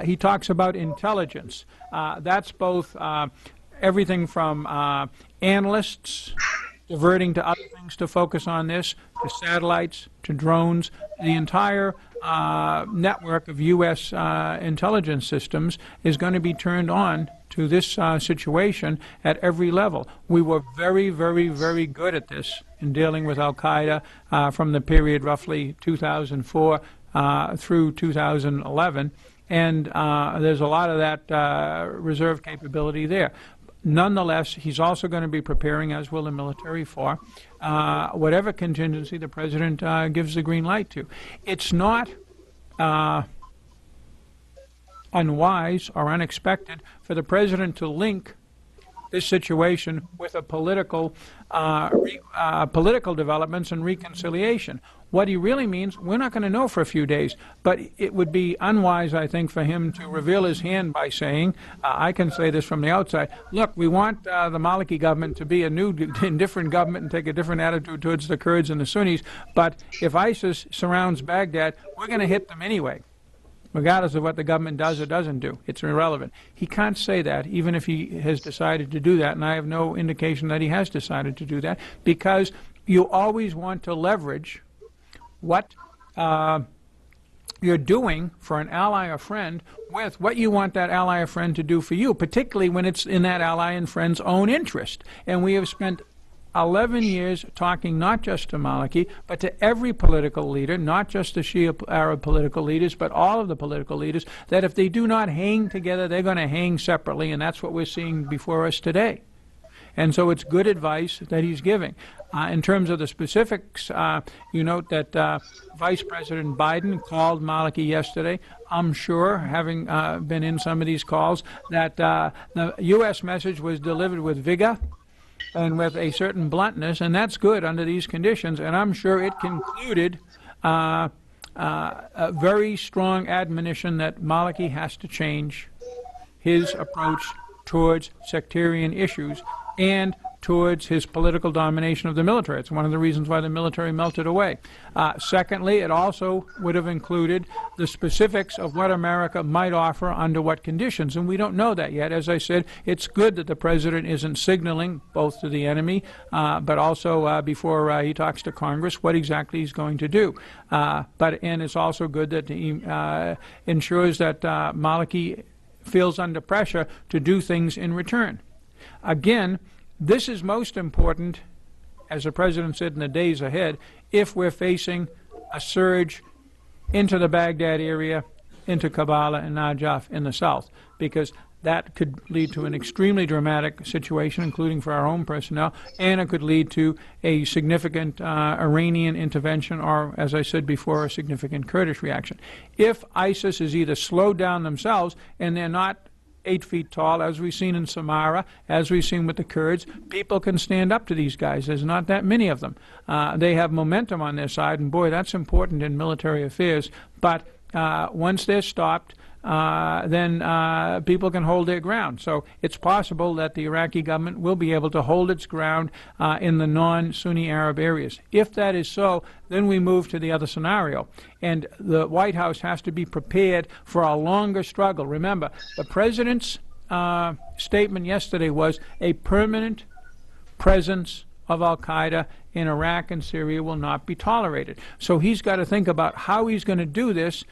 He talks about intelligence. That's both everything from analysts diverting to other things to focus on this, to satellites, to drones, the entire network of U.S. intelligence systems is going to be turned on to this situation at every level. We were very, very, very good at this in dealing with al-Qaeda from the period roughly 2004 through 2011, and there's a lot of that reserve capability there. Nonetheless, he's also going to be preparing, as will the military, for whatever contingency the president gives the green light to. It's not unwise or unexpected for the president to link this situation with a political developments and reconciliation. What he really means, we're not going to know for a few days, but it would be unwise, I think, for him to reveal his hand by saying, I can say this from the outside, look, we want the Maliki government to be a new and different government and take a different attitude towards the Kurds and the Sunnis, but if ISIS surrounds Baghdad, we're going to hit them anyway, regardless of what the government does or doesn't do. It's irrelevant. He can't say that, even if he has decided to do that, and I have no indication that he has decided to do that, because you always want to leverage what you're doing for an ally or friend with what you want that ally or friend to do for you, particularly when it's in that ally and friend's own interest. And we have spent 11 years talking not just to Maliki, but to every political leader, not just the Shia Arab political leaders, but all of the political leaders, that if they do not hang together, they're going to hang separately, and that's what we're seeing before us today. And so it's good advice that he's giving. In terms of the specifics, you note that Vice President Biden called Maliki yesterday. I'm sure, having been in some of these calls, that the U.S. message was delivered with vigor and with a certain bluntness, and that's good under these conditions. And I'm sure it concluded a very strong admonition that Maliki has to change his approach towards sectarian issues and towards his political domination of the military. It's one of the reasons why the military melted away. Secondly, it also would have included the specifics of what America might offer under what conditions, and we don't know that yet. As I said, it's good that the president isn't signaling both to the enemy, but also before he talks to Congress what exactly he's going to do. And it's also good that he ensures that Maliki feels under pressure to do things in return. Again, this is most important, as the president said, in the days ahead, if we're facing a surge into the Baghdad area, into Kabbalah and Najaf in the south, because that could lead to an extremely dramatic situation, including for our own personnel, and it could lead to a significant Iranian intervention or, as I said before, a significant Kurdish reaction. If ISIS is either slowed down themselves and they're not 8 feet tall, as we've seen in Samarra, as we've seen with the Kurds, people can stand up to these guys. There's not that many of them. They have momentum on their side, and boy, that's important in military affairs. But once they're stopped, then people can hold their ground. So it's possible that the Iraqi government will be able to hold its ground in the non-Sunni Arab areas. If that is so, then we move to the other scenario. And the White House has to be prepared for a longer struggle. Remember, the president's statement yesterday was a permanent presence of al-Qaeda in Iraq and Syria will not be tolerated. So he's got to think about how he's going to do this,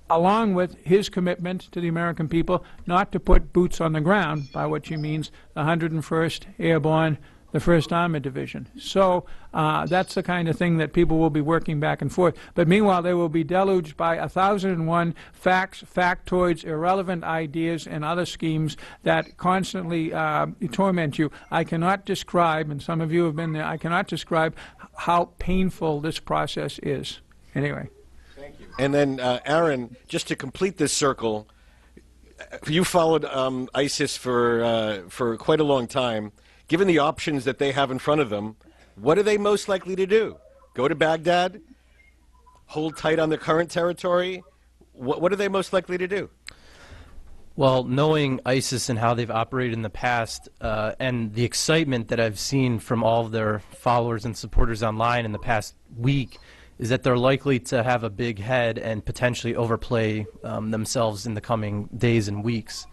along with his commitment to the American people not to put boots on the ground, by which he means the 101st Airborne, the 1st Armored Division. So that's the kind of thing that people will be working back and forth. But meanwhile, they will be deluged by 1,001 facts, factoids, irrelevant ideas, and other schemes that constantly torment you. I cannot describe, and some of you have been there, I cannot describe how painful this process is. Anyway. And then, Aaron, just to complete this circle, you followed ISIS for quite a long time. Given the options that they have in front of them, what are they most likely to do? Go to Baghdad? Hold tight on the current territory? What are they most likely to do? Well, knowing ISIS and how they've operated in the past, and the excitement that I've seen from all of their followers and supporters online in the past week, is that they're likely to have a big head and potentially overplay themselves in the coming days and weeks.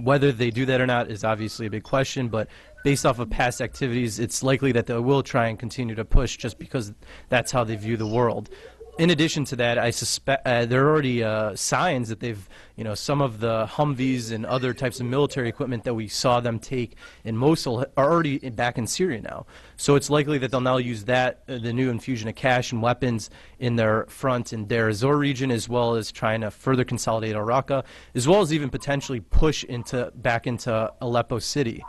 Whether they do that or not is obviously a big question, but based off of past activities, it's likely that they will try and continue to push just because that's how they view the world. In addition to that, I suspect there are already signs that they've, some of the Humvees and other types of military equipment that we saw them take in Mosul are already back in Syria now. So it's likely that they'll now use that, the new infusion of cash and weapons in their front in Deir ez-Zor region, as well as trying to further consolidate al-Raqqa, as well as even potentially push back into Aleppo city.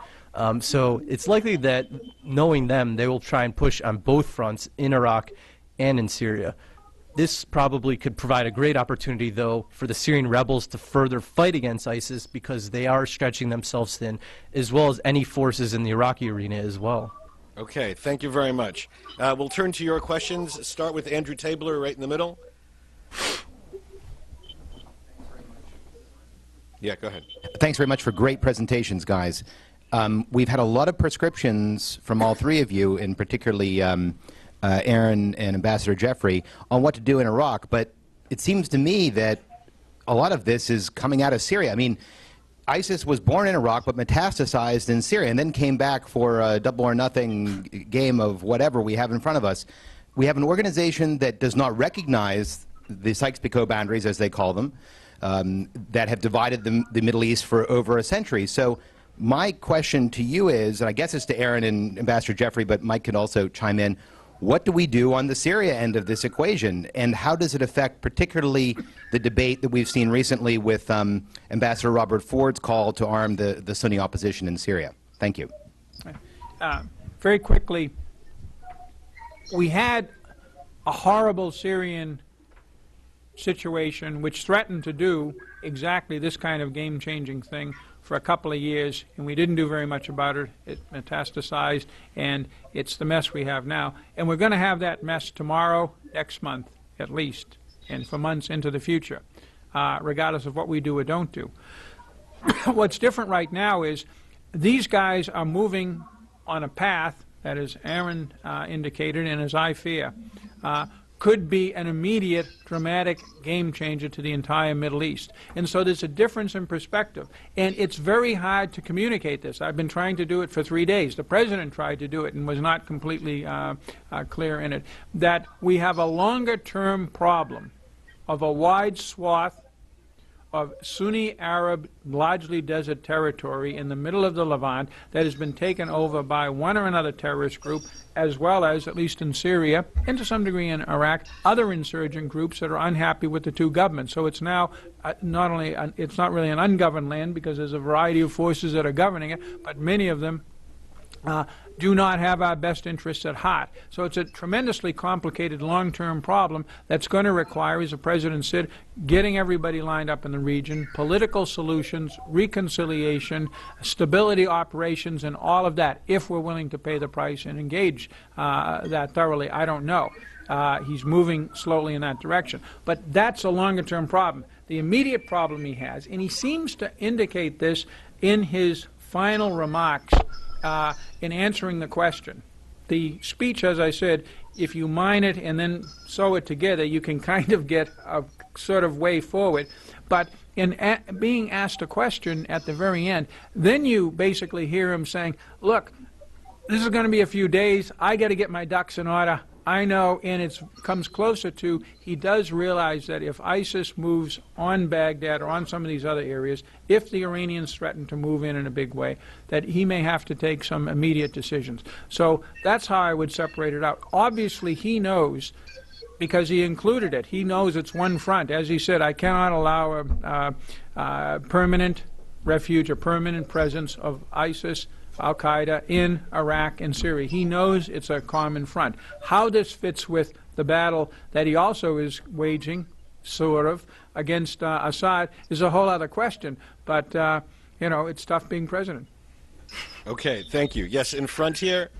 So it's likely that, knowing them, they will try and push on both fronts in Iraq and in Syria. This probably could provide a great opportunity, though, for the Syrian rebels to further fight against ISIS, because they are stretching themselves thin, as well as any forces in the Iraqi arena as well. Okay, thank you very much. We'll turn to your questions. Start with Andrew Tabler right in the middle. Yeah, go ahead. Thanks very much for great presentations, guys. We've had a lot of prescriptions from all three of you, and particularly Aaron and Ambassador Jeffrey, on what to do in Iraq, but it seems to me that a lot of this is coming out of Syria. I mean, ISIS was born in Iraq but metastasized in Syria and then came back for a double or nothing game of whatever we have in front of us. We have an organization that does not recognize the Sykes-Picot boundaries, as they call them, that have divided the Middle East for over a century. So my question to you is, and I guess it's to Aaron and Ambassador Jeffrey, but Mike can also chime in, what do we do on the Syria end of this equation, and how does it affect particularly the debate that we've seen recently with Ambassador Robert Ford's call to arm the Sunni opposition in Syria? Thank you. Very quickly, we had a horrible Syrian situation which threatened to do exactly this kind of game-changing thing for a couple of years, and we didn't do very much about it. It metastasized, and it's the mess we have now. And we're going to have that mess tomorrow, next month, at least, and for months into the future, regardless of what we do or don't do. What's different right now is these guys are moving on a path that, as Aaron indicated, and as I fear, could be an immediate, dramatic game changer to the entire Middle East. And so there's a difference in perspective. And it's very hard to communicate this. I've been trying to do it for 3 days. The President tried to do it and was not completely clear in it. That we have a longer-term problem of a wide swath of Sunni Arab, largely desert territory in the middle of the Levant that has been taken over by one or another terrorist group, as well as, at least in Syria, and to some degree in Iraq, other insurgent groups that are unhappy with the two governments. So it's now it's not really an ungoverned land, because there's a variety of forces that are governing it, but many of them do not have our best interests at heart. So it's a tremendously complicated long-term problem that's going to require, as the President said, getting everybody lined up in the region, political solutions, reconciliation, stability operations, and all of that, if we're willing to pay the price and engage that thoroughly. I don't know. He's moving slowly in that direction. But that's a longer-term problem. The immediate problem he has, and he seems to indicate this in his final remarks in answering the question. The speech, as I said, if you mine it and then sew it together, you can kind of get a sort of way forward. But in being asked a question at the very end, then you basically hear him saying, look, this is going to be a few days. I got to get my ducks in order. I know, and it comes closer to, he does realize that if ISIS moves on Baghdad or on some of these other areas, if the Iranians threaten to move in a big way, that he may have to take some immediate decisions. So that's how I would separate it out. Obviously, he knows, because he included it, he knows it's one front. As he said, I cannot allow a permanent refuge, a permanent presence of ISIS al-Qaeda in Iraq and Syria. He knows it's a common front. How this fits with the battle that he also is waging, sort of, against Assad is a whole other question. But, you know, it's tough being president. Okay, thank you. Yes, in front here.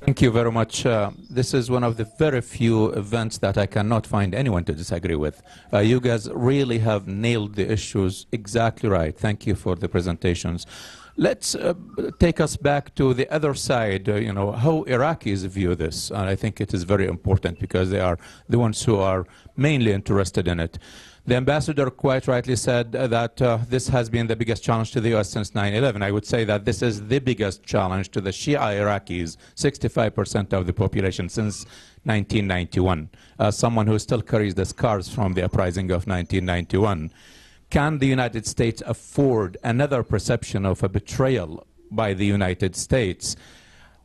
Thank you very much. This is one of the very few events that I cannot find anyone to disagree with. You guys really have nailed the issues exactly right. Thank you for the presentations. Let's take us back to the other side, you know, how Iraqis view this. And I think it is very important because they are the ones who are mainly interested in it. The ambassador quite rightly said that this has been the biggest challenge to the U.S. since 9/11. I would say that this is the biggest challenge to the Shia Iraqis, 65% of the population, since 1991. As someone who still carries the scars from the uprising of 1991, can the United States afford another perception of a betrayal by the United States,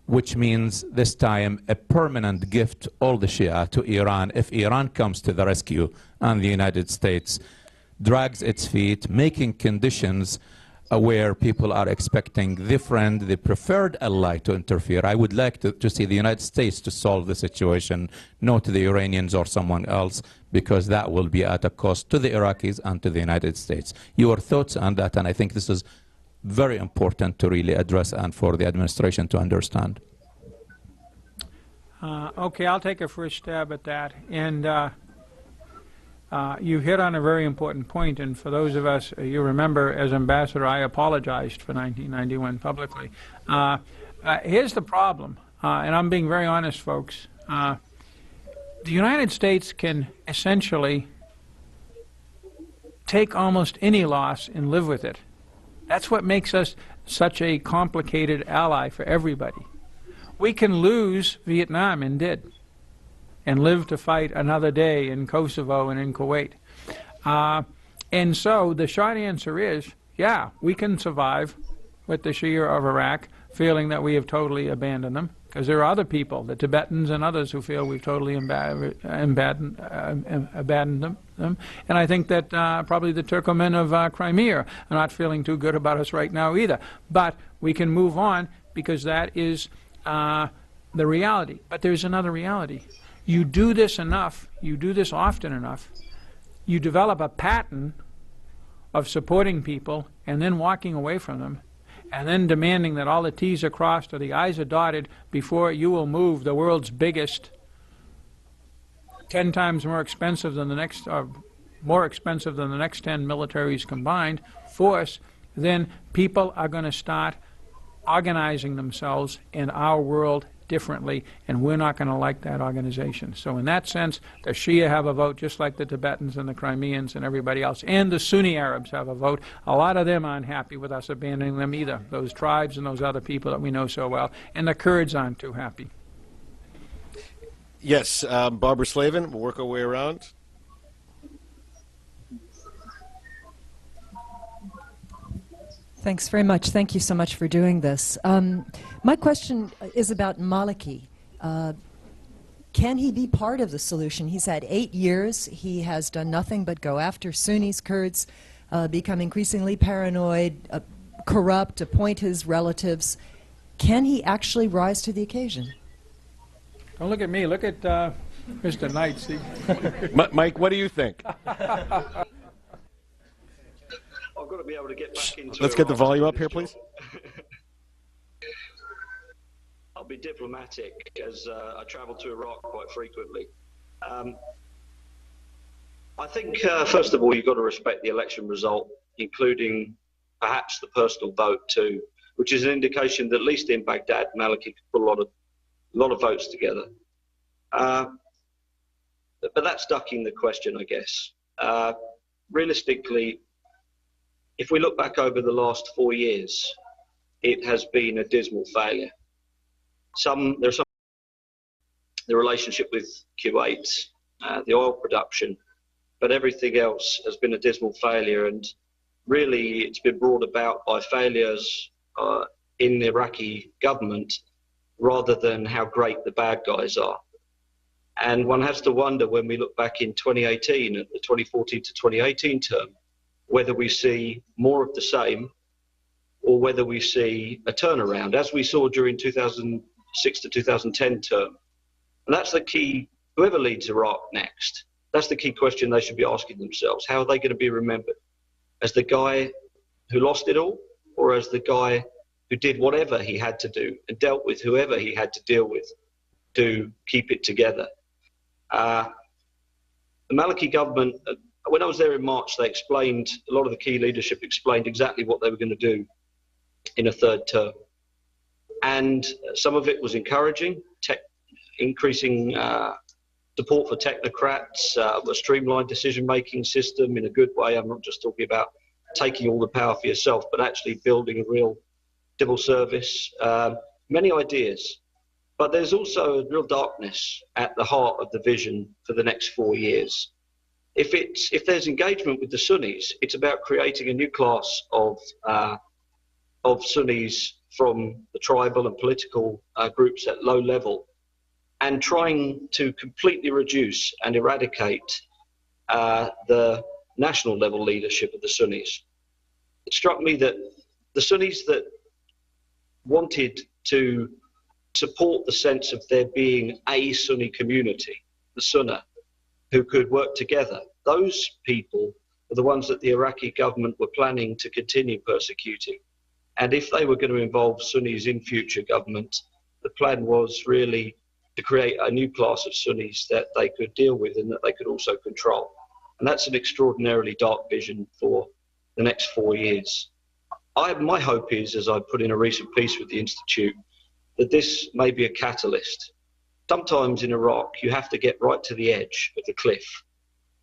which means this time a permanent gift, all the Shia, to Iran, if Iran comes to the rescue and the United States drags its feet, making conditions where people are expecting the friend, the preferred ally to interfere? I would like to see the United States to solve the situation, not the Iranians or someone else, because that will be at a cost to the Iraqis and to the United States. Your thoughts on that? And I think this is very important to really address and for the administration to understand. Okay, I'll take a first stab at that. And you hit on a very important point. And for those of us, you remember, as ambassador, I apologized for 1991 publicly. Here's the problem, and I'm being very honest, folks. The United States can essentially take almost any loss and live with it. That's what makes us such a complicated ally for everybody. We can lose Vietnam, and did, and live to fight another day in Kosovo and in Kuwait. And so the short answer is, yeah, we can survive with the Shia of Iraq, feeling that we have totally abandoned them, because there are other people, the Tibetans and others, who feel we've totally abandoned them. And I think that probably the Turkomen of Crimea are not feeling too good about us right now either. But we can move on, because that is the reality. But there's another reality. You do this enough, you do this often enough, you develop a pattern of supporting people and then walking away from them, and then demanding that all the T's are crossed or the I's are dotted before you will move the world's biggest, 10 times more expensive than the next, more expensive than the next 10 militaries combined, force, then people are going to start organizing themselves in our world differently, and we're not going to like that organization. So in that sense, the Shia have a vote just like the Tibetans and the Crimeans and everybody else, and the Sunni Arabs have a vote. A lot of them aren't happy with us abandoning them either, those tribes and those other people that we know so well, and the Kurds aren't too happy. Yes, Barbara Slavin, we'll work our way around. Thanks very much. Thank you so much for doing this. My question is about Maliki. Can he be part of the solution? He's had 8 years. He has done nothing but go after Sunnis, Kurds, become increasingly paranoid, corrupt, appoint his relatives. Can he actually rise to the occasion? Don't look at me. Look at Mr. Knight. See? Mike, what do you think? I've got to be able to get back into Let's get the volume up here, please. I'll be diplomatic, as I travel to Iraq quite frequently. I think, first of all, you've got to respect the election result, including perhaps the personal vote too, which is an indication that at least in Baghdad, Maliki could put a lot of votes together. But that's ducking the question, I guess. Realistically, if we look back over the last 4 years, it has been a dismal failure. There's the relationship with Kuwait, the oil production, but everything else has been a dismal failure, and really it's been brought about by failures in the Iraqi government rather than how great the bad guys are. And one has to wonder, when we look back in 2018, at the 2014 to 2018 term, whether we see more of the same or whether we see a turnaround, as we saw during 2006 to 2010 term. And that's the key, whoever leads Iraq next, that's the key question they should be asking themselves. How are they going to be remembered? As the guy who lost it all, or as the guy who did whatever he had to do and dealt with whoever he had to deal with to keep it together? The Maliki government, when I was there in March, they explained, a lot of the key leadership explained exactly what they were going to do in a third term. And some of it was encouraging, increasing support for technocrats, a streamlined decision-making system in a good way. I'm not just talking about taking all the power for yourself, but actually building a real civil service. Many ideas. But there's also a real darkness at the heart of the vision for the next 4 years. If there's engagement with the Sunnis, it's about creating a new class of Sunnis from the tribal and political groups at low level, and trying to completely reduce and eradicate the national level leadership of the Sunnis. It struck me that the Sunnis that wanted to support the sense of there being a Sunni community, the Sunnah, who could work together, those people are the ones that the Iraqi government were planning to continue persecuting. And if they were going to involve Sunnis in future government, the plan was really to create a new class of Sunnis that they could deal with and that they could also control. And that's an extraordinarily dark vision for the next 4 years. My hope is, as I put in a recent piece with the Institute, that this may be a catalyst. Sometimes in Iraq, you have to get right to the edge of the cliff,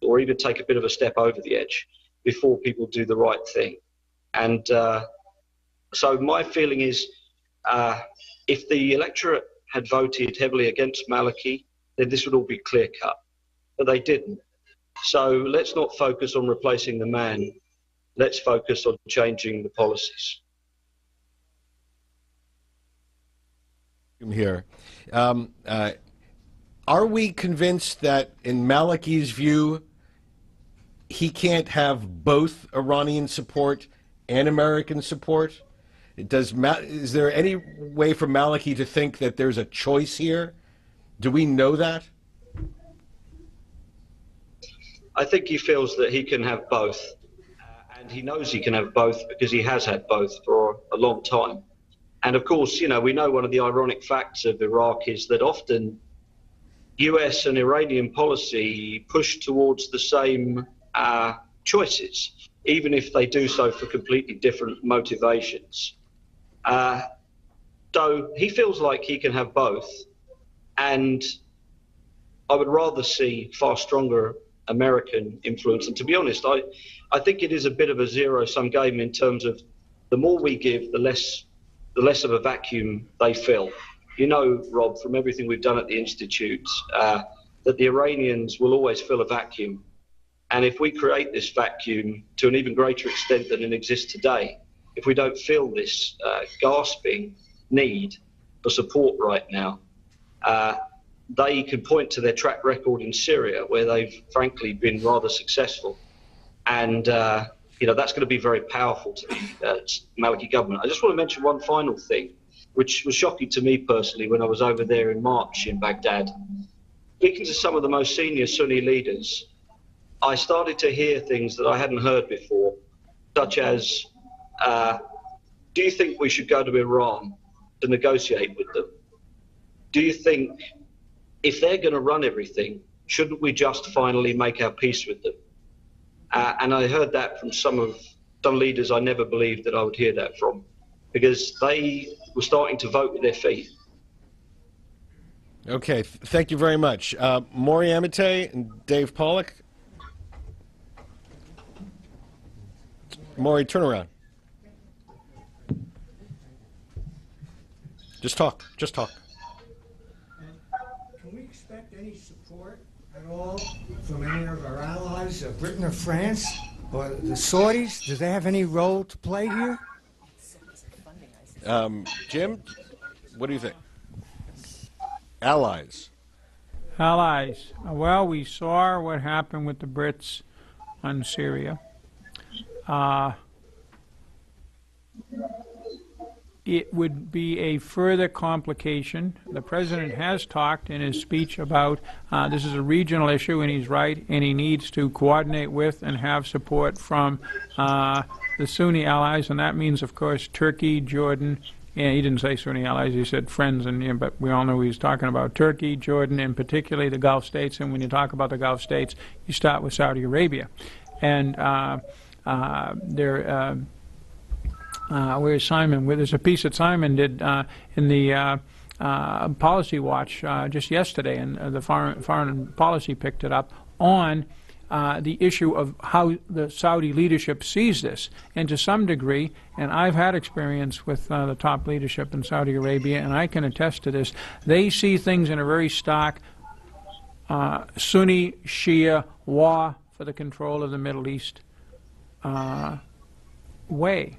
or even take a bit of a step over the edge before people do the right thing. And so my feeling is, if the electorate had voted heavily against Maliki, then this would all be clear-cut. But they didn't. So let's not focus on replacing the man. Let's focus on changing the policies. Here. Are we convinced that, in Maliki's view, he can't have both Iranian support and American support? Is there any way for Maliki to think that there's a choice here? Do we know that? I think he feels that he can have both. And he knows he can have both because he has had both for a long time. And of course, you know, we know one of the ironic facts of Iraq is that often US and Iranian policy push towards the same choices, even if they do so for completely different motivations. So he feels like he can have both. And I would rather see far stronger American influence. And to be honest, I think it is a bit of a zero-sum game in terms of the more we give, the less of a vacuum they fill. You know, Rob, from everything we've done at the Institute, that the Iranians will always fill a vacuum. And if we create this vacuum to an even greater extent than it exists today, if we don't feel this gasping need for support right now, they can point to their track record in Syria, where they've frankly been rather successful. And you know, that's going to be very powerful to the Maliki government. I just want to mention one final thing, which was shocking to me personally when I was over there in March in Baghdad. Speaking to some of the most senior Sunni leaders, I started to hear things that I hadn't heard before, such as, do you think we should go to Iran to negotiate with them? Do you think if they're going to run everything, shouldn't we just finally make our peace with them? And I heard that from some leaders I never believed that I would hear that from, because they were starting to vote with their feet. Okay, thank you very much. Maury Amite and Dave Pollock. Maury, turn around. Just talk. Just talk. Can we expect any support at all from any of our allies, Britain or France, or the Saudis? Do they have any role to play here? Jim, what do you think? Allies. Allies. Well, we saw what happened with the Brits on Syria. it would be a further complication. The president has talked in his speech about this is a regional issue, and he's right, and he needs to coordinate with and have support from the Sunni allies, and that means, of course, Turkey, Jordan, and he didn't say Sunni allies, he said friends, and but we all know he's talking about Turkey, Jordan, and particularly the Gulf states, and when you talk about the Gulf states, you start with Saudi Arabia. And where's Simon? Well, there's a piece that Simon did in the Policy Watch just yesterday, and the foreign policy picked it up on the issue of how the Saudi leadership sees this. And to some degree, and I've had experience with the top leadership in Saudi Arabia, and I can attest to this, they see things in a very stark Sunni Shia war for the control of the Middle East way.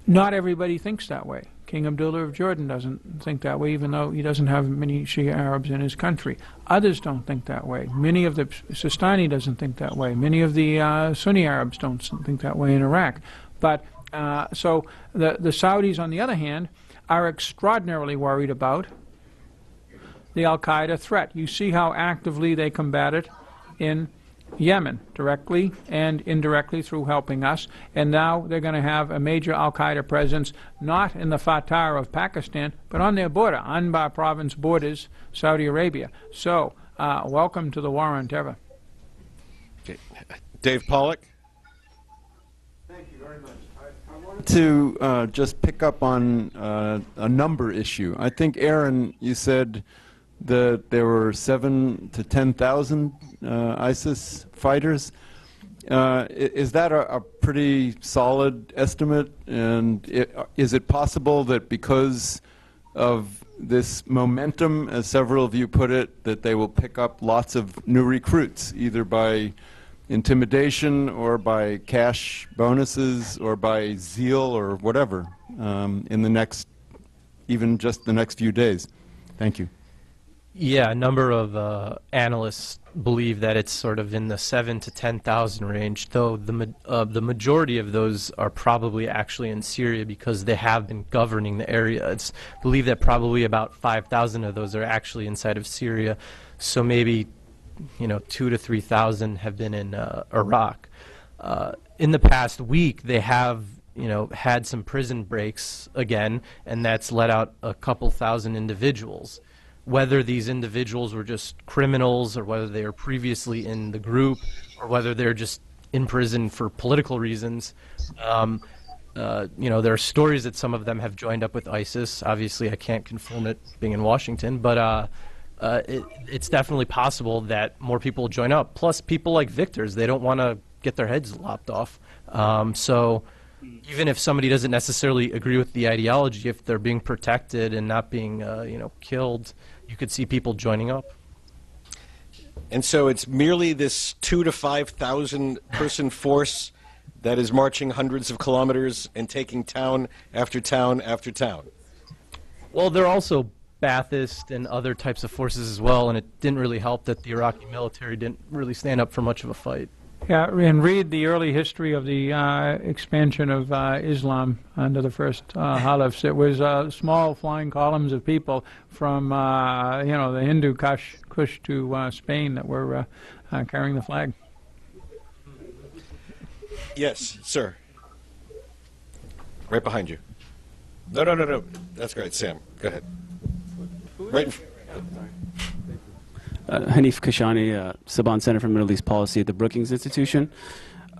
Not everybody thinks that way. King Abdullah of Jordan doesn't think that way, even though he doesn't have many Shia Arabs in his country. Others don't think that way. Many of the Sistani doesn't think that way. Many of the Sunni Arabs don't think that way in Iraq. But so the Saudis, on the other hand, are extraordinarily worried about the Al-Qaeda threat. You see how actively they combat it in Yemen, directly and indirectly through helping us, and now they're going to have a major Al-Qaeda presence not in the Fatah of Pakistan, but on their border, Anbar province borders, Saudi Arabia. So, welcome to the war on terror. Okay. Dave Pollack. Thank you very much. I wanted to just pick up on a number issue. I think, Aaron, you said that there were 7,000 to 10,000 ISIS fighters. Is that a pretty solid estimate? And is it possible that because of this momentum, as several of you put it, that they will pick up lots of new recruits, either by intimidation or by cash bonuses or by zeal or whatever, in the next, even just the next few days? Thank you. Yeah, a number of analysts believe that it's sort of in the 7,000 to 10,000 range, though the majority of those are probably actually in Syria because they have been governing the area. It's believed that probably about 5,000 of those are actually inside of Syria, so maybe 2,000 to 3,000 have been in Iraq. In the past week, they have had some prison breaks again, and that's let out a couple thousand individuals. Whether these individuals were just criminals or whether they were previously in the group or whether they're just in prison for political reasons. There are stories that some of them have joined up with ISIS. Obviously, I can't confirm it being in Washington, but it's definitely possible that more people will join up. Plus, people like Victor's, they don't want to get their heads lopped off. So even if somebody doesn't necessarily agree with the ideology, if they're being protected and not being killed, you could see people joining up. And so it's merely this 2,000 to 5,000 person force that is marching hundreds of kilometers and taking town after town after town. Well, there are also Ba'athist and other types of forces as well, and it didn't really help that the Iraqi military didn't really stand up for much of a fight. Yeah, and read the early history of the expansion of Islam under the first caliphs. It was small flying columns of people from the Hindu Kush to Spain that were carrying the flag. Yes, sir. Right behind you. No. That's great, Sam. Go ahead. Right. Hanif Kashani, Saban Center for Middle East Policy at the Brookings Institution.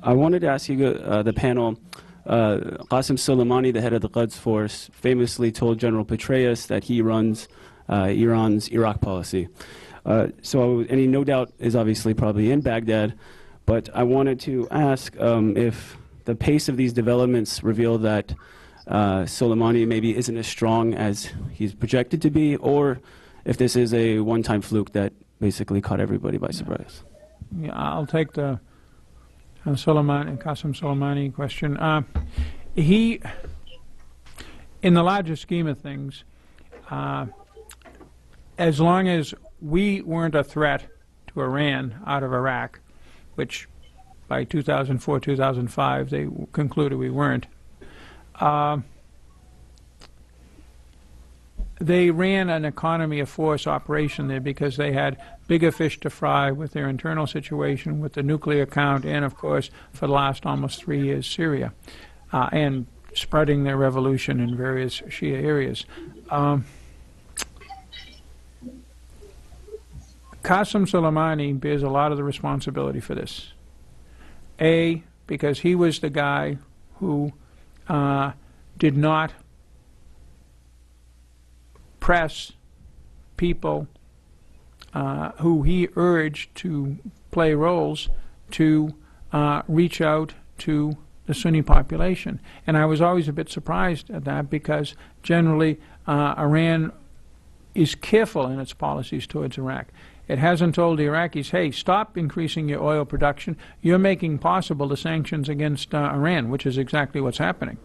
I wanted to ask you, the panel, Qasem Soleimani, the head of the Quds Force, famously told General Petraeus that he runs Iran's Iraq policy. And he no doubt is obviously probably in Baghdad, but I wanted to ask if the pace of these developments reveal that Soleimani maybe isn't as strong as he's projected to be, or if this is a one-time fluke that basically caught everybody by surprise. Yeah, I'll take the Qasem Soleimani question. He, in the larger scheme of things, as long as we weren't a threat to Iran out of Iraq, which by 2004, 2005 they concluded we weren't, they ran an economy of force operation there because they had bigger fish to fry with their internal situation, with the nuclear count, and of course, for the last almost 3 years, Syria, and spreading their revolution in various Shia areas. Qasem Soleimani bears a lot of the responsibility for this. A, because he was the guy who did not press people who he urged to play roles to reach out to the Sunni population. And I was always a bit surprised at that because generally Iran is careful in its policies towards Iraq. It hasn't told the Iraqis, hey, stop increasing your oil production. You're making possible the sanctions against Iran, which is exactly what's happening.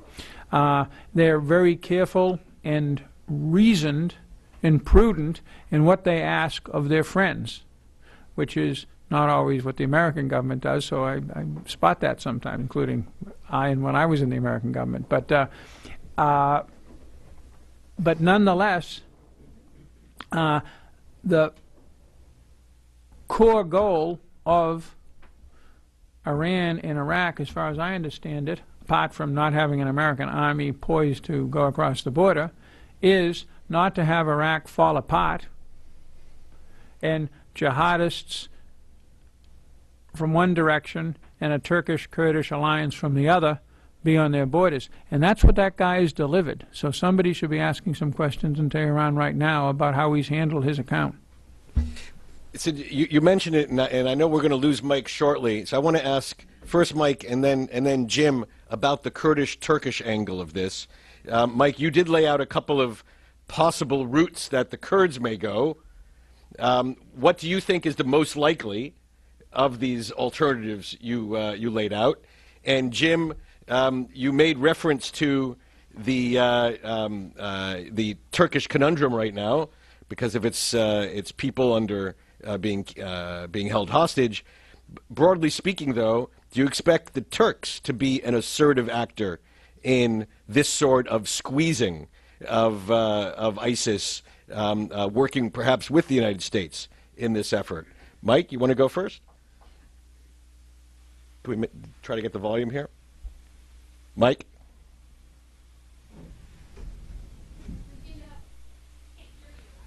They're very careful and reasoned and prudent in what they ask of their friends, which is not always what the American government does, so I spot that sometimes, including when I was in the American government. But nonetheless, the core goal of Iran and Iraq, as far as I understand it, apart from not having an American army poised to go across the border, is not to have Iraq fall apart and jihadists from one direction and a Turkish-Kurdish alliance from the other be on their borders. And that's what that guy has delivered. So somebody should be asking some questions in Tehran right now about how he's handled his account. So you mentioned it, and I know we're going to lose Mike shortly. So I want to ask first Mike and then Jim about the Kurdish-Turkish angle of this. Mike, you did lay out a couple of possible routes that the Kurds may go. What do you think is the most likely of these alternatives you laid out? And Jim, you made reference to the Turkish conundrum right now because of its people under being held hostage. Broadly speaking, though, do you expect the Turks to be an assertive actor in this sort of squeezing of ISIS, working perhaps with the United States in this effort? Mike, you want to go first? Can we try to get the volume here? Mike?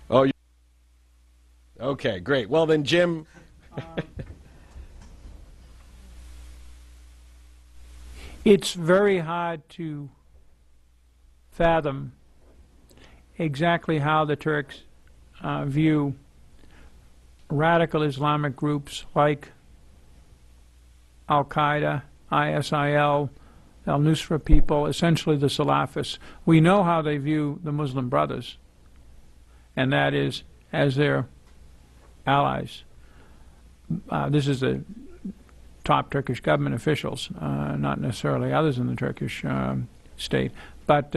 Oh, okay, great. Well, then, Jim. It's very hard to fathom exactly how the Turks view radical Islamic groups like Al-Qaeda, ISIL, al-Nusra people, essentially the Salafists. We know how they view the Muslim Brothers, and that is as their allies. This is the top Turkish government officials, not necessarily others in the Turkish state, but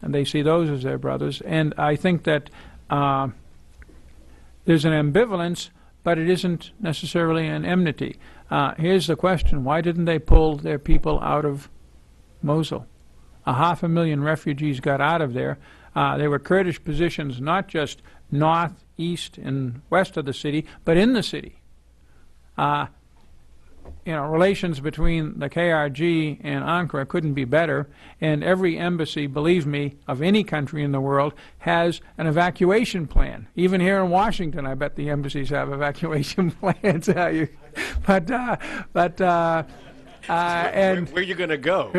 they see those as their brothers. And I think that there's an ambivalence, but it isn't necessarily an enmity. Here's the question: why didn't they pull their people out of Mosul? 500,000 refugees got out of there. There were Kurdish positions not just north, east, and west of the city, but in the city. Relations between the KRG and Ankara couldn't be better, and every embassy, believe me, of any country in the world has an evacuation plan. Even here in Washington, I bet the embassies have evacuation plans. And where are you going to go?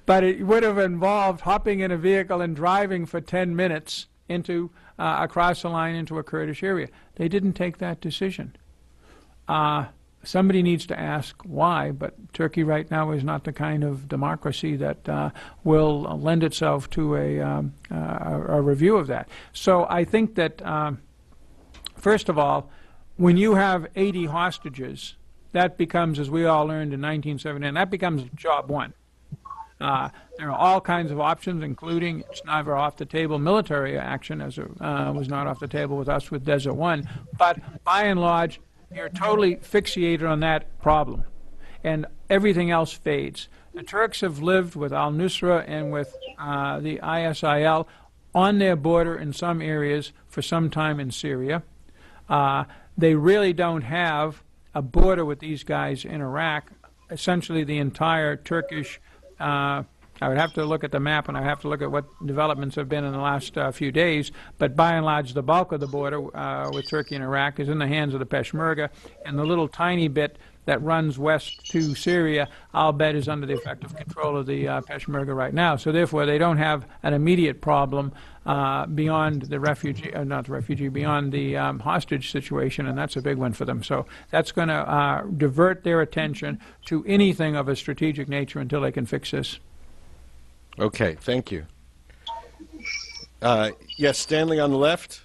But it would have involved hopping in a vehicle and driving for 10 minutes into across the line into a Kurdish area. They didn't take that decision. Somebody needs to ask why, but Turkey right now is not the kind of democracy that will lend itself to a review of that. So I think that, first of all, when you have 80 hostages, that becomes, as we all learned in 1979, that becomes job one. There are all kinds of options, including, it's never off the table, military action, as it was not off the table with us with Desert One. But by and large, you're totally fixated on that problem, and everything else fades. The Turks have lived with al-Nusra and with the ISIL on their border in some areas for some time in Syria. They really don't have a border with these guys in Iraq. Essentially, the entire Turkish, I would have to look at the map and I have to look at what developments have been in the last few days, but by and large, the bulk of the border with Turkey and Iraq is in the hands of the Peshmerga, and the little tiny bit that runs west to Syria, I'll bet, is under the effective control of the Peshmerga right now. So therefore, they don't have an immediate problem beyond the refugee, not the refugee, beyond the hostage situation, and that's a big one for them. So that's going to divert their attention to anything of a strategic nature until they can fix this. Okay, thank you. Yes, Stanley on the left.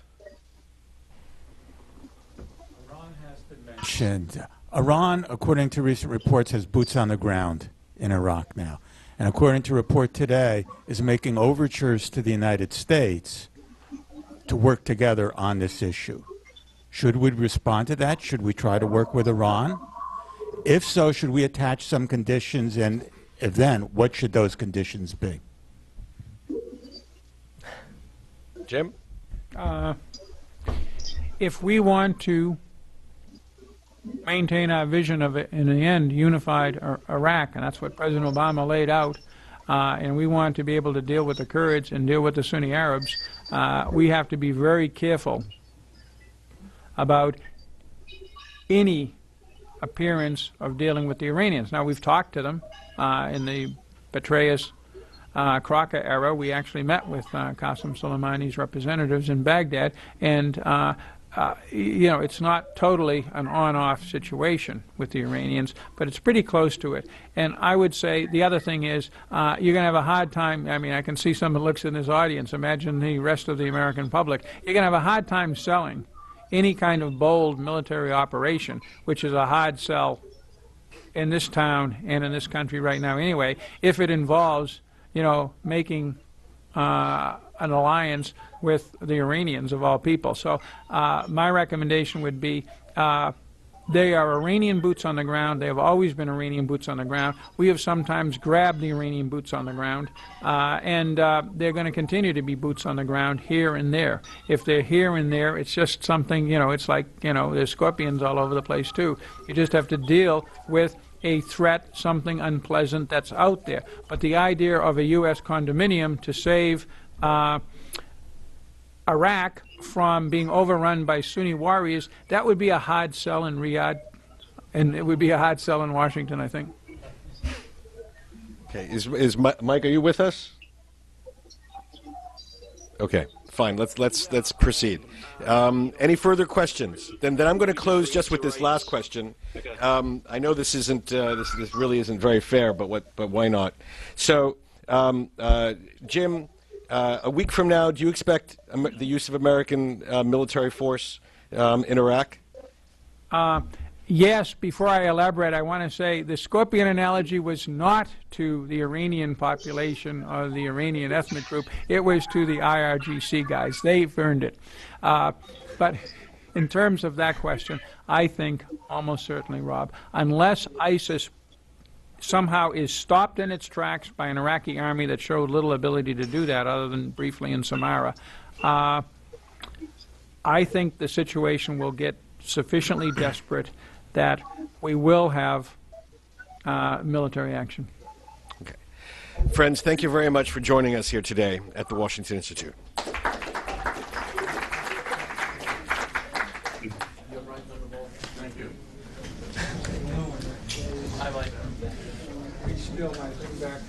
Iran has been mentioned. Iran, according to recent reports, has boots on the ground in Iraq now. And according to a report today, is making overtures to the United States to work together on this issue. Should we respond to that? Should we try to work with Iran? If so, should we attach some conditions? And if then, what should those conditions be? Jim? If we want to maintain our vision of it, in the end, unified Iraq, and that's what President Obama laid out, and we want to be able to deal with the Kurds and deal with the Sunni Arabs, we have to be very careful about any appearance of dealing with the Iranians. Now, we've talked to them in the Petraeus Crocker era. We actually met with Qasem Soleimani's representatives in Baghdad, and you know, it's not totally an on-off situation with the Iranians, but it's pretty close to it. And I would say the other thing is you're going to have a hard time. I mean, I can see some of the looks in this audience. Imagine the rest of the American public. You're going to have a hard time selling any kind of bold military operation, which is a hard sell in this town and in this country right now anyway, if it involves, you know, making an alliance with the Iranians of all people. So my recommendation would be they are Iranian boots on the ground. They have always been Iranian boots on the ground. We have sometimes grabbed the Iranian boots on the ground, and they're going to continue to be boots on the ground here and there. If they're here and there, it's just something, you know, it's like, you know, there's scorpions all over the place too. You just have to deal with a threat, something unpleasant that's out there. But the idea of a U.S. condominium to save Iraq from being overrun by Sunni warriors, that would be a hard sell in Riyadh, and it would be a hard sell in Washington, I think. Okay, is Mike, are you with us? Okay, fine. Let's proceed. Any further questions? Then I'm going to close just with this last question. I know this isn't this really isn't very fair, but why not? So, Jim, a week from now, do you expect the use of American military force in Iraq? Yes, before I elaborate, I want to say the scorpion analogy was not to the Iranian population or the Iranian ethnic group. It was to the IRGC guys. They've earned it. But in terms of that question, I think almost certainly, Rob, unless ISIS somehow is stopped in its tracks by an Iraqi army that showed little ability to do that other than briefly in Samarra, I think the situation will get sufficiently desperate that we will have military action. Okay. Friends, thank you very much for joining us here today at the Washington Institute. Thank you. I like it. We still might bring back